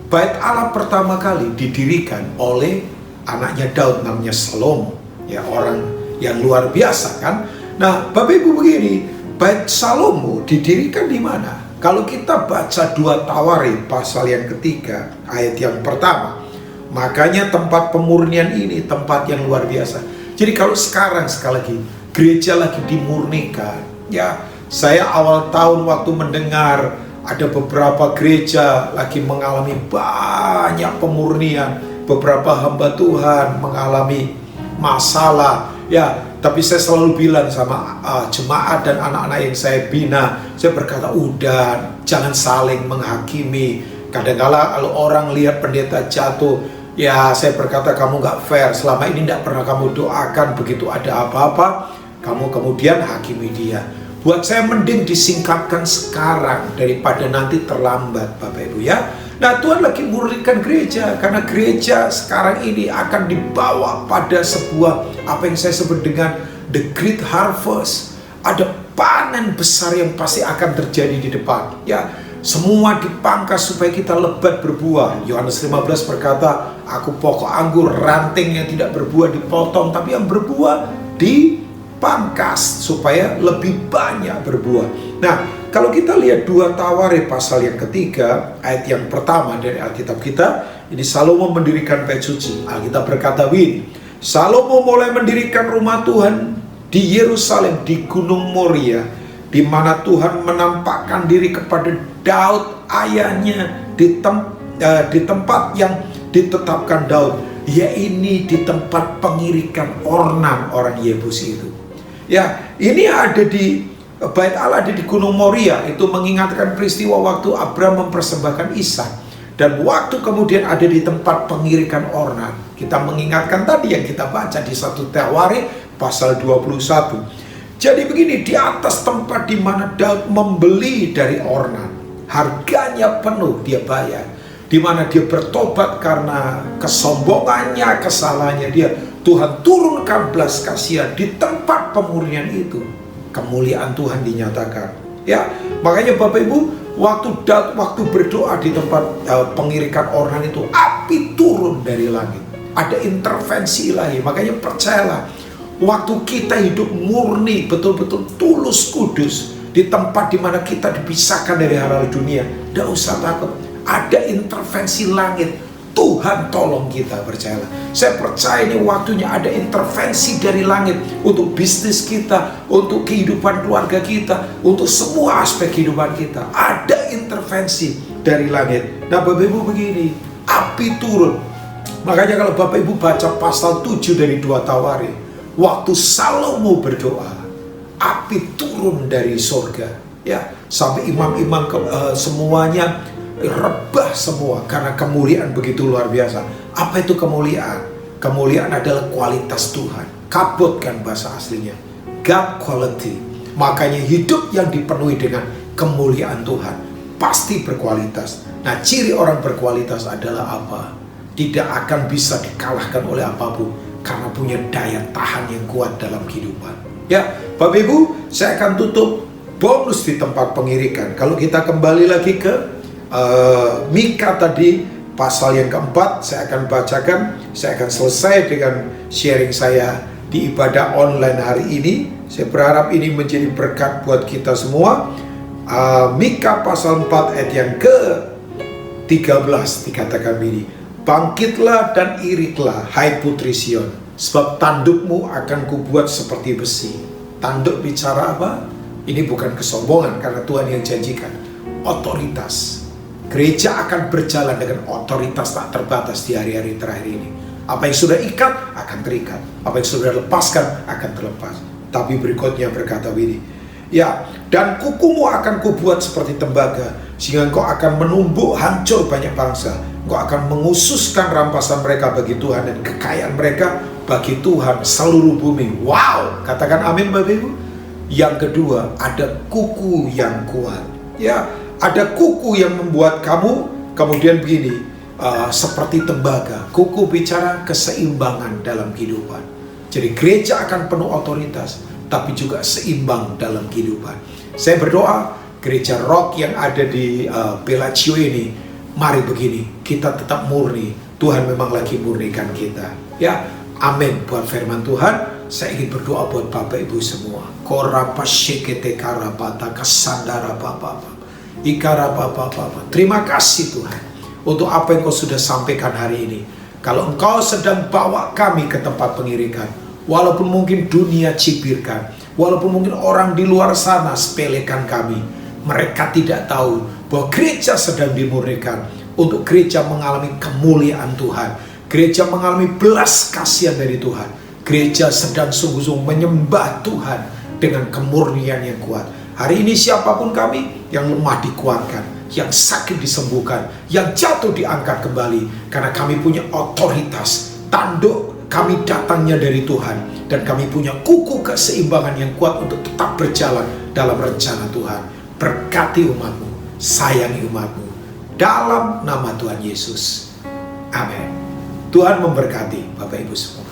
bait Allah pertama kali didirikan oleh anaknya Daud namanya Salomo, ya, orang yang luar biasa kan. Nah, Bapak Ibu begini, Bait Salomo didirikan di mana? Kalau kita baca 2 Tawari pasal yang ketiga ayat yang pertama, makanya tempat pemurnian ini tempat yang luar biasa. Jadi kalau sekarang sekali lagi gereja lagi dimurnikan, ya saya awal tahun waktu mendengar ada beberapa gereja lagi mengalami banyak pemurnian, beberapa hamba Tuhan mengalami masalah, ya. Tapi saya selalu bilang sama jemaat dan anak-anak yang saya bina, saya berkata, udah jangan saling menghakimi. Kadang-kala kalau orang lihat pendeta jatuh, ya saya berkata kamu gak fair, selama ini tidak pernah kamu doakan, begitu ada apa-apa, kamu kemudian hakimi dia. Buat saya mending disingkapkan sekarang daripada nanti terlambat, Bapak Ibu ya. Nah, Tuhan lagi murnikan gereja, karena gereja sekarang ini akan dibawa pada sebuah apa yang saya sebut dengan the great harvest. Ada panen besar yang pasti akan terjadi di depan. Ya, semua dipangkas supaya kita lebat berbuah. Yohanes 15 berkata, aku pokok anggur, ranting yang tidak berbuah dipotong, tapi yang berbuah dipangkas supaya lebih banyak berbuah. Nah, kalau kita lihat 2 Tawari pasal yang ketiga, ayat yang pertama dari Alkitab kita, ini Salomo mendirikan bait suci. Alkitab berkata begini, Salomo mulai mendirikan rumah Tuhan di Yerusalem, di Gunung Moria, di mana Tuhan menampakkan diri kepada Daud ayahnya di tempat yang ditetapkan Daud, yaitu di tempat pengirikan Ornan orang Yebusi itu. Ya, ini ada di Bait Allah ada di Gunung Moria, itu mengingatkan peristiwa waktu Abraham mempersembahkan Ishak, dan waktu kemudian ada di tempat pengirikan Ornan. Kita mengingatkan tadi yang kita baca di 1 Tawari pasal 21. Jadi begini, di atas tempat di mana Daud membeli dari Ornan, harganya penuh dia bayar, di mana dia bertobat karena kesombongannya, kesalahannya dia, Tuhan turunkan belas kasihan di tempat pemurnian itu. Kemuliaan Tuhan dinyatakan. Ya, makanya Bapak Ibu, waktu berdoa di tempat pengirikan Ornan itu, api turun dari langit. Ada intervensi ilahi. Makanya percayalah, waktu kita hidup murni, betul-betul tulus kudus, di tempat di mana kita dipisahkan dari hal-hal dunia, tidak usah takut. Ada intervensi langit. Tuhan tolong kita, percayalah. Saya percaya ini waktunya ada intervensi dari langit untuk bisnis kita, untuk kehidupan keluarga kita, untuk semua aspek kehidupan kita. Ada intervensi dari langit. Nah, Bapak Ibu begini, api turun. Makanya kalau Bapak Ibu baca pasal 7 dari 2 Tawari, waktu Salomo berdoa, api turun dari sorga. Ya, sampai imam-imam semuanya rebah semua karena kemuliaan begitu luar biasa. Apa itu kemuliaan? Kemuliaan adalah kualitas Tuhan. Kabut kan bahasa aslinya, God quality. Makanya hidup yang dipenuhi dengan kemuliaan Tuhan pasti berkualitas. Nah, ciri orang berkualitas adalah apa? Tidak akan bisa dikalahkan oleh apapun, karena punya daya tahan yang kuat dalam kehidupan. Ya, Bapak Ibu, saya akan tutup bonus di tempat pengirikan. Kalau kita kembali lagi ke Mika tadi pasal yang keempat, saya akan bacakan. Saya akan selesai dengan sharing saya di ibadah online hari ini. Saya berharap ini menjadi berkat buat kita semua. Mika pasal 4 ayat yang ke-13 dikatakan begini, bangkitlah dan iriklah, hai putri Sion, sebab tandukmu akan kubuat seperti besi. Tanduk bicara apa? Ini bukan kesombongan, karena Tuhan yang janjikan. Otoritas. Gereja akan berjalan dengan otoritas tak terbatas di hari-hari terakhir ini. Apa yang sudah ikat akan terikat, apa yang sudah lepaskan akan terlepas. Tapi berikutnya berkata begini, ya, dan kukumu akan kubuat seperti tembaga, sehingga engkau akan menumbuk hancur banyak bangsa. Engkau akan mengususkan rampasan mereka bagi Tuhan, dan kekayaan mereka bagi Tuhan seluruh bumi. Wow, katakan amin Bapak Ibu. Yang kedua, ada kuku yang kuat. Ya, ada kuku yang membuat kamu kemudian begini, seperti tembaga. Kuku bicara keseimbangan dalam kehidupan. Jadi gereja akan penuh otoritas, tapi juga seimbang dalam kehidupan. Saya berdoa gereja Rock yang ada di Bellagio ini, mari begini, kita tetap murni. Tuhan memang lagi murnikan kita. Ya, amin buat firman Tuhan. saya ingin berdoa buat Bapak Ibu semua. Korapa shekete karabata kasandara Bapak. Ikarapa Bapak. Terima kasih Tuhan untuk apa yang Kau sudah sampaikan hari ini. Kalau Engkau sedang bawa kami ke tempat pengirikan, walaupun mungkin dunia cibirkan, walaupun mungkin orang di luar sana sepelekan kami, mereka tidak tahu bahwa gereja sedang dimurnikan untuk gereja mengalami kemuliaan Tuhan. Gereja mengalami belas kasihan dari Tuhan. Gereja sedang sungguh-sungguh menyembah Tuhan dengan kemurnian yang kuat. Hari ini siapapun kami, yang lemah dikuatkan, yang sakit disembuhkan, yang jatuh diangkat kembali. Karena kami punya otoritas, tanduk kami datangnya dari Tuhan. Dan kami punya kuku keseimbangan yang kuat untuk tetap berjalan dalam rencana Tuhan. Berkati umat-Mu, sayangi umat-Mu, dalam nama Tuhan Yesus. Amin. Tuhan memberkati Bapak Ibu semua.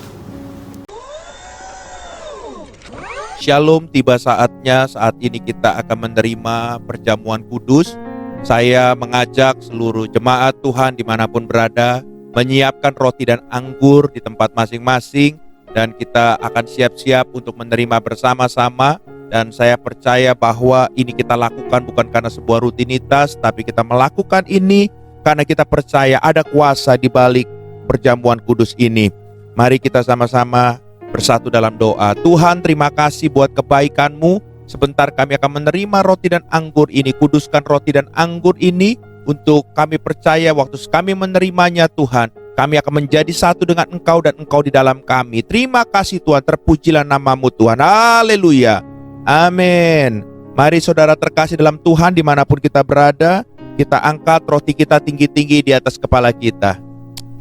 Shalom, tiba saatnya saat ini kita akan menerima perjamuan kudus. Saya mengajak seluruh jemaat Tuhan dimanapun berada, menyiapkan roti dan anggur di tempat masing-masing, dan kita akan siap-siap untuk menerima bersama-sama. Dan saya percaya bahwa ini kita lakukan bukan karena sebuah rutinitas, tapi kita melakukan ini karena kita percaya ada kuasa di balik perjamuan kudus ini. Mari kita sama-sama bersatu dalam doa. Tuhan, terima kasih buat kebaikan-Mu. Sebentar kami akan menerima roti dan anggur ini. Kuduskan roti dan anggur ini untuk kami percaya waktu kami menerimanya Tuhan, kami akan menjadi satu dengan Engkau dan Engkau di dalam kami. Terima kasih Tuhan, terpujilah nama-Mu Tuhan. Haleluya. Amin. Mari saudara terkasih dalam Tuhan dimanapun kita berada, kita angkat roti kita tinggi-tinggi di atas kepala kita.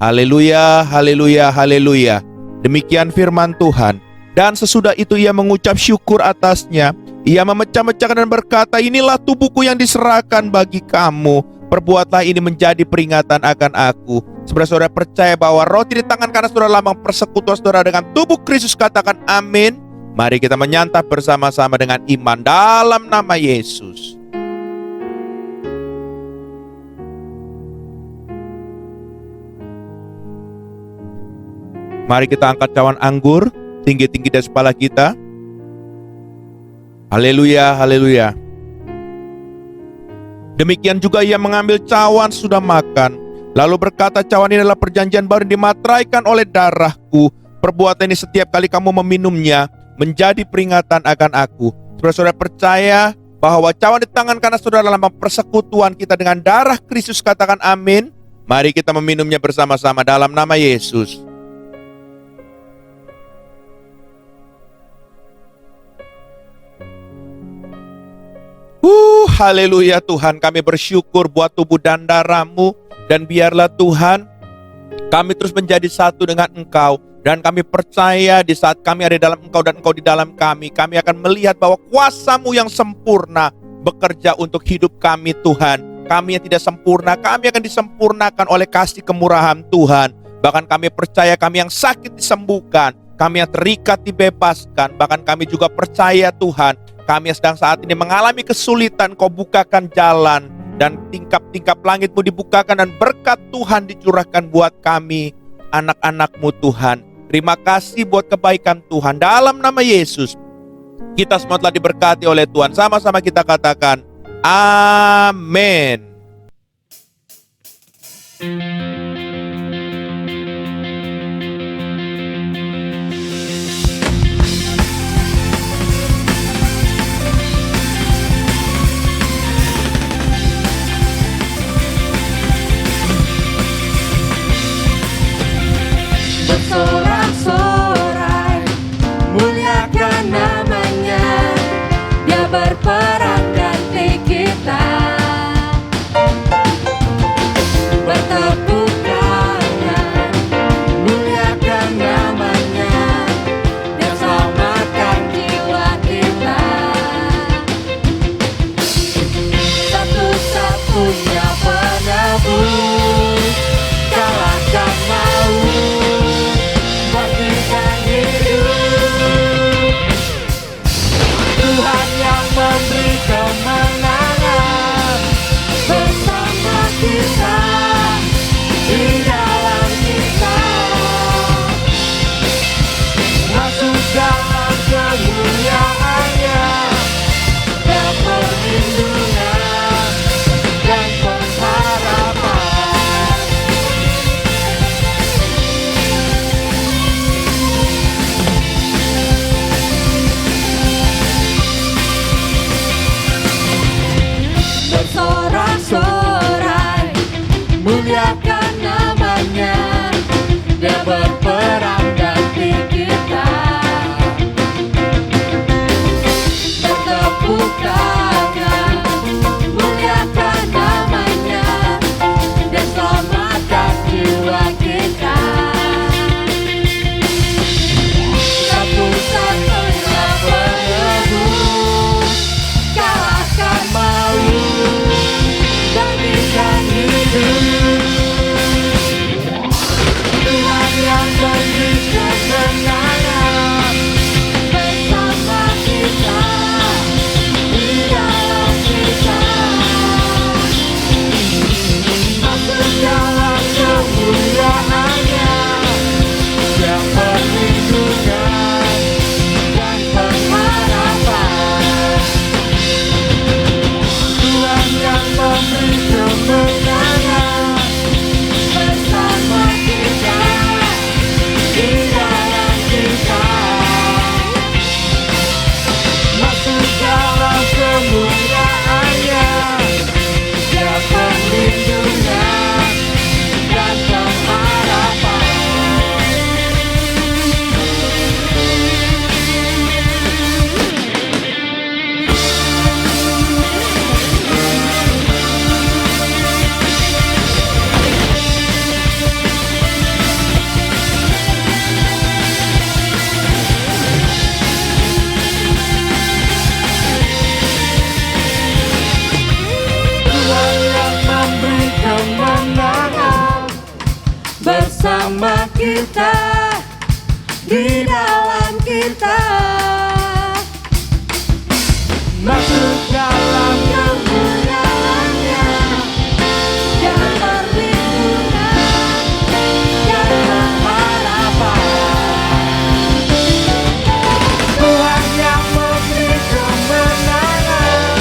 Haleluya, haleluya, haleluya. Demikian firman Tuhan. Dan sesudah itu ia mengucap syukur atasnya. Ia memecah-mecahkan dan berkata, inilah tubuhku yang diserahkan bagi kamu. Perbuatlah ini menjadi peringatan akan aku. Saudara-saudara percaya bahwa roti di tangan kanan saudara lambang persekutuan saudara dengan tubuh Kristus. Katakan amin. Mari kita menyantap bersama-sama dengan iman dalam nama Yesus. Mari kita angkat cawan anggur tinggi-tinggi dari kepala kita. Haleluya, haleluya. Demikian juga ia mengambil cawan sudah makan, lalu berkata, cawan ini adalah perjanjian baru yang dimateraikan oleh darahku. Perbuatan ini setiap kali kamu meminumnya menjadi peringatan akan aku. Saudara-saudara percaya bahwa cawan di tangan kanan saudara dalam persekutuan kita dengan darah Kristus. Katakan amin. Mari kita meminumnya bersama-sama dalam nama Yesus. Haleluya Tuhan, kami bersyukur buat tubuh dan darah-Mu. Dan biarlah Tuhan, kami terus menjadi satu dengan Engkau. Dan kami percaya di saat kami ada dalam Engkau dan Engkau di dalam kami, kami akan melihat bahwa kuasa-Mu yang sempurna bekerja untuk hidup kami Tuhan. Kami yang tidak sempurna, kami akan disempurnakan oleh kasih kemurahan Tuhan. Bahkan kami percaya kami yang sakit disembuhkan, kami yang terikat dibebaskan. Bahkan kami juga percaya Tuhan, kami yang sedang saat ini mengalami kesulitan, Kau bukakan jalan. Dan tingkap-tingkap langit-Mu dibukakan dan berkat Tuhan dicurahkan buat kami, anak-anak-Mu Tuhan. Terima kasih buat kebaikan Tuhan. Dalam nama Yesus, kita semua telah diberkati oleh Tuhan. Sama-sama kita katakan, amin. Bersorak-sorai, muliakan namanya. Dia berperang ganti kita. Bertepuk berperang ganti kita. Bertepuk tangan, muliakan namanya, dan selamatkan jiwa kita. Satu-satunya penebus, kalahkan maut, bangkitkan hidup. Tuhan yang beri kemenangan bersama kita, di dalam kita. Masuk dalam kemuliaan-Nya yang perlindungan dan pengharapan. Tuhan yang memberi kemenangan bersama kita, di dalam kita. Masuk dalam kemuliaan-Nya yang perlindungan dan pengharapan. Tuhan yang memberi kemenangan bersama kita, di dalam kita. Masuk dalam kemuliaan-Nya yang perlindungan dan pengharapan. Tuhan yang memberi kemenangan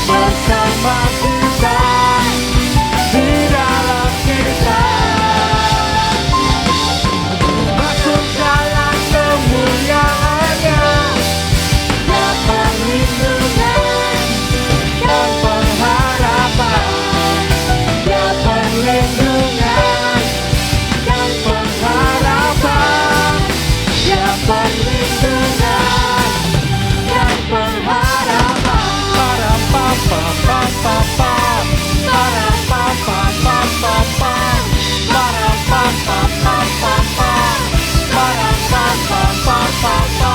bersama kita, di dalam kita. Masuk dalam kemuliaan-Nya yang perlindungan dan pengharapan. Yang perlindungan dan pengharapan. Yang perlindungan dan pengharapan. Para papa papa papa, para papa papa papa, para papa papa papa, para papa papa papa.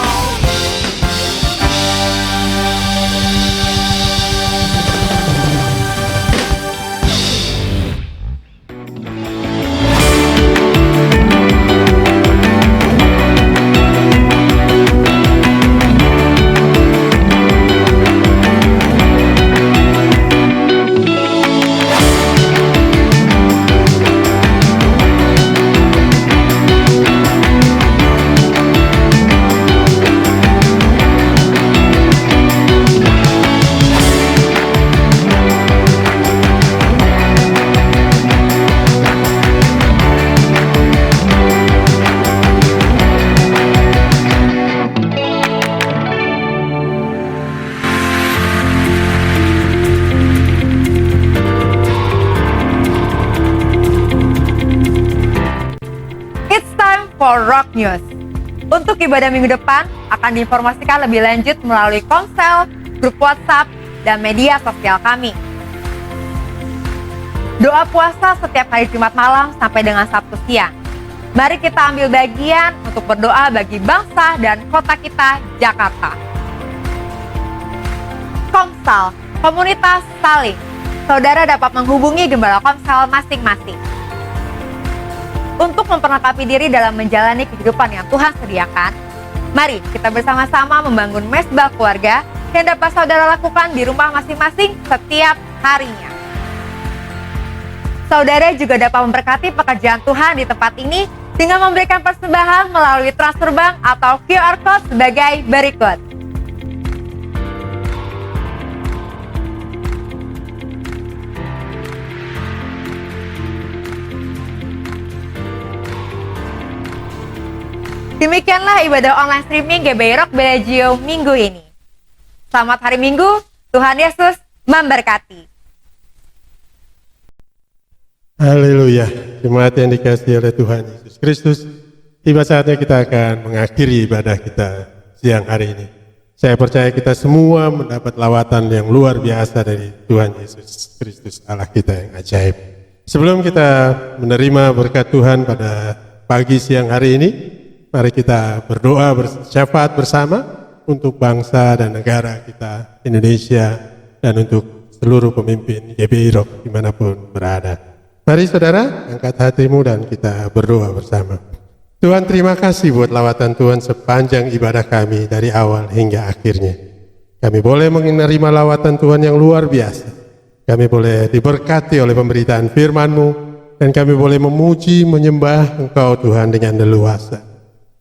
It's time for Rock News. Untuk ibadah minggu depan akan diinformasikan lebih lanjut melalui Komsel, grup WhatsApp, dan media sosial kami. Doa puasa setiap hari Jumat malam sampai dengan Sabtu siang. Mari kita ambil bagian untuk berdoa bagi bangsa dan kota kita, Jakarta. Komsel, komunitas saling. Saudara dapat menghubungi gembala Komsel masing-masing. Untuk memperlengkapi diri dalam menjalani kehidupan yang Tuhan sediakan, mari kita bersama-sama membangun mesbah keluarga yang dapat saudara lakukan di rumah masing-masing setiap harinya. Saudara juga dapat memberkati pekerjaan Tuhan di tempat ini dengan memberikan persembahan melalui transfer bank atau QR Code sebagai berikut. Demikianlah ibadah online streaming GBI Rock Bellagio minggu ini. Selamat hari Minggu, Tuhan Yesus memberkati. Haleluya, jemaat yang dikasihi oleh Tuhan Yesus. Yesus Kristus, tiba saatnya kita akan mengakhiri ibadah kita siang hari ini. Saya percaya kita semua mendapat lawatan yang luar biasa dari Tuhan Yesus Kristus, Allah kita yang ajaib. Sebelum kita menerima berkat Tuhan pada pagi siang hari ini, mari kita berdoa bersyafaat bersama untuk bangsa dan negara kita Indonesia dan untuk seluruh pemimpin GBI Rock dimanapun berada. Mari saudara, angkat hatimu dan kita berdoa bersama. Tuhan, terima kasih buat lawatan Tuhan sepanjang ibadah kami dari awal hingga akhirnya. Kami boleh menerima lawatan Tuhan yang luar biasa. Kami boleh diberkati oleh pemberitaan firman-Mu, dan kami boleh memuji, menyembah Engkau Tuhan dengan leluasa.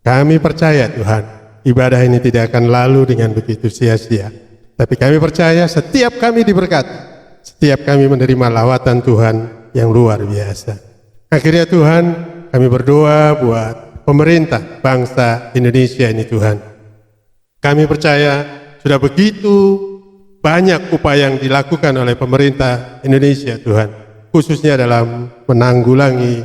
Kami percaya Tuhan, ibadah ini tidak akan lalu dengan begitu sia-sia. Tapi kami percaya setiap kami diberkati, setiap kami menerima lawatan Tuhan yang luar biasa. Akhirnya Tuhan, kami berdoa buat pemerintah bangsa Indonesia ini Tuhan. Kami percaya sudah begitu banyak upaya yang dilakukan oleh pemerintah Indonesia Tuhan, khususnya dalam menanggulangi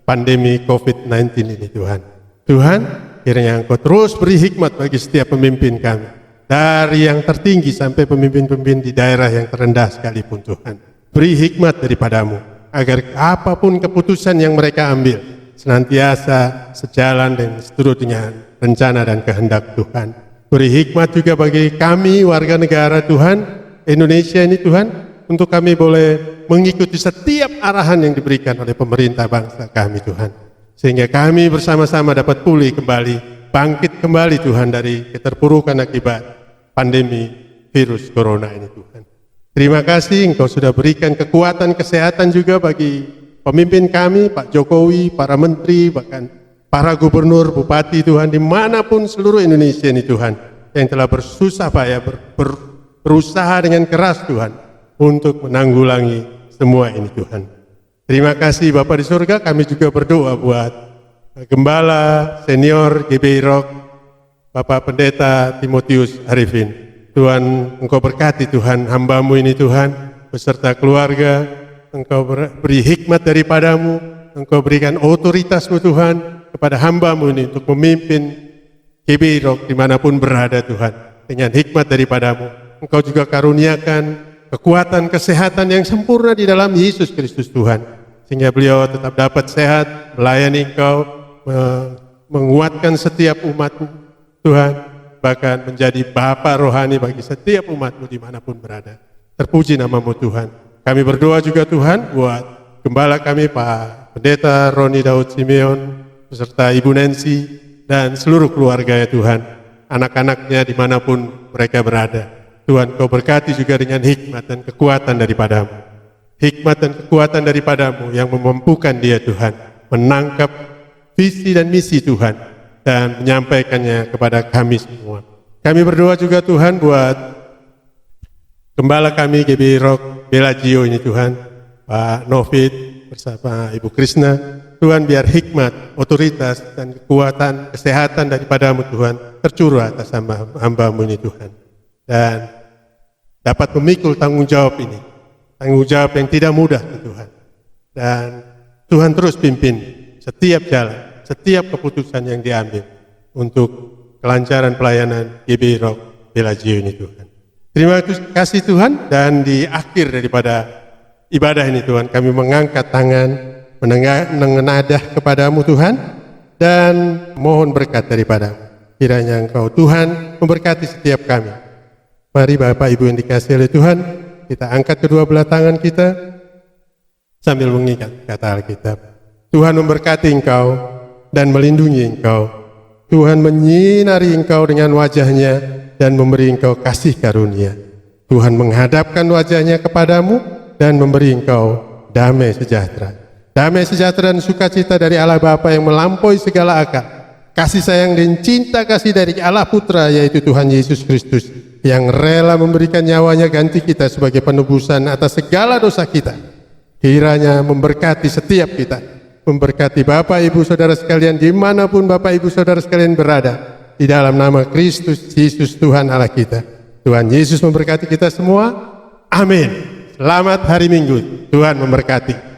pandemi COVID-19 ini Tuhan. Tuhan, kiranya Engkau terus beri hikmat bagi setiap pemimpin kami, dari yang tertinggi sampai pemimpin-pemimpin di daerah yang terendah sekalipun Tuhan. Beri hikmat daripada-Mu, agar apapun keputusan yang mereka ambil, senantiasa sejalan dan seturut dengan rencana dan kehendak Tuhan. Beri hikmat juga bagi kami warga negara Tuhan, Indonesia ini Tuhan, untuk kami boleh mengikuti setiap arahan yang diberikan oleh pemerintah bangsa kami Tuhan. Sehingga kami bersama-sama dapat pulih kembali, bangkit kembali Tuhan dari keterpurukan akibat pandemi virus corona ini Tuhan. Terima kasih Engkau sudah berikan kekuatan kesehatan juga bagi pemimpin kami, Pak Jokowi, para menteri, bahkan para gubernur, bupati Tuhan, dimanapun seluruh Indonesia ini Tuhan, yang telah bersusah payah, berusaha dengan keras Tuhan, untuk menanggulangi semua ini Tuhan. Terima kasih Bapak di surga, kami juga berdoa buat Gembala Senior GBI Rock, Bapak Pendeta Timotius Arifin. Tuhan, Engkau berkati Tuhan, hamba-Mu ini Tuhan, beserta keluarga, Engkau beri hikmat daripada-Mu, Engkau berikan otoritas-Mu Tuhan, kepada hamba-Mu ini untuk memimpin GBI Rock dimanapun berada Tuhan, dengan hikmat daripada-Mu. Engkau juga karuniakan kekuatan kesehatan yang sempurna di dalam Yesus Kristus Tuhan, sehingga beliau tetap dapat sehat, melayani Engkau, menguatkan setiap umat-Mu Tuhan, bahkan menjadi Bapa rohani bagi setiap umat-Mu dimanapun berada. Terpuji nama-Mu Tuhan. Kami berdoa juga Tuhan buat gembala kami Pak Pendeta Roni Daud Simeon, beserta Ibu Nancy dan seluruh keluarga ya Tuhan, anak-anaknya dimanapun mereka berada. Tuhan, Kau berkati juga dengan hikmat dan kekuatan daripada-Mu. Hikmat dan kekuatan daripada-Mu yang memampukan dia Tuhan, menangkap visi dan misi Tuhan, dan menyampaikannya kepada kami semua. Kami berdoa juga Tuhan buat gembala kami GBI Rock Bellagio ini Tuhan, Pak Novid bersama Ibu Krishna. Tuhan, biar hikmat, otoritas, dan kekuatan, kesehatan daripada-Mu Tuhan tercurah atas hamba-Mu ini Tuhan. Dan dapat memikul tanggung jawab ini, tanggung jawab yang tidak mudah Tuhan. Dan Tuhan terus pimpin setiap jalan, setiap keputusan yang diambil untuk kelancaran pelayanan GBI Rock Bellagio ini Tuhan. Terima kasih Tuhan, dan di akhir daripada ibadah ini Tuhan, kami mengangkat tangan, menengadah kepada-Mu Tuhan, dan mohon berkat daripada-Mu. Kiranya Engkau Tuhan memberkati setiap kami. Mari Bapak Ibu yang dikasihi oleh Tuhan, kita angkat kedua belah tangan kita sambil mengingat kata Alkitab. Tuhan memberkati engkau dan melindungi engkau. Tuhan menyinari engkau dengan wajah-Nya dan memberi engkau kasih karunia. Tuhan menghadapkan wajah-Nya kepadamu dan memberi engkau damai sejahtera. Damai sejahtera dan sukacita dari Allah Bapa yang melampaui segala akal. Kasih sayang dan cinta kasih dari Allah Putra, yaitu Tuhan Yesus Kristus, yang rela memberikan nyawanya ganti kita sebagai penebusan atas segala dosa kita. Kiranya memberkati setiap kita, memberkati Bapak Ibu Saudara sekalian dimanapun Bapak Ibu Saudara sekalian berada, di dalam nama Kristus Yesus Tuhan Allah kita. Tuhan Yesus memberkati kita semua. Amin. Selamat hari Minggu. Tuhan memberkati.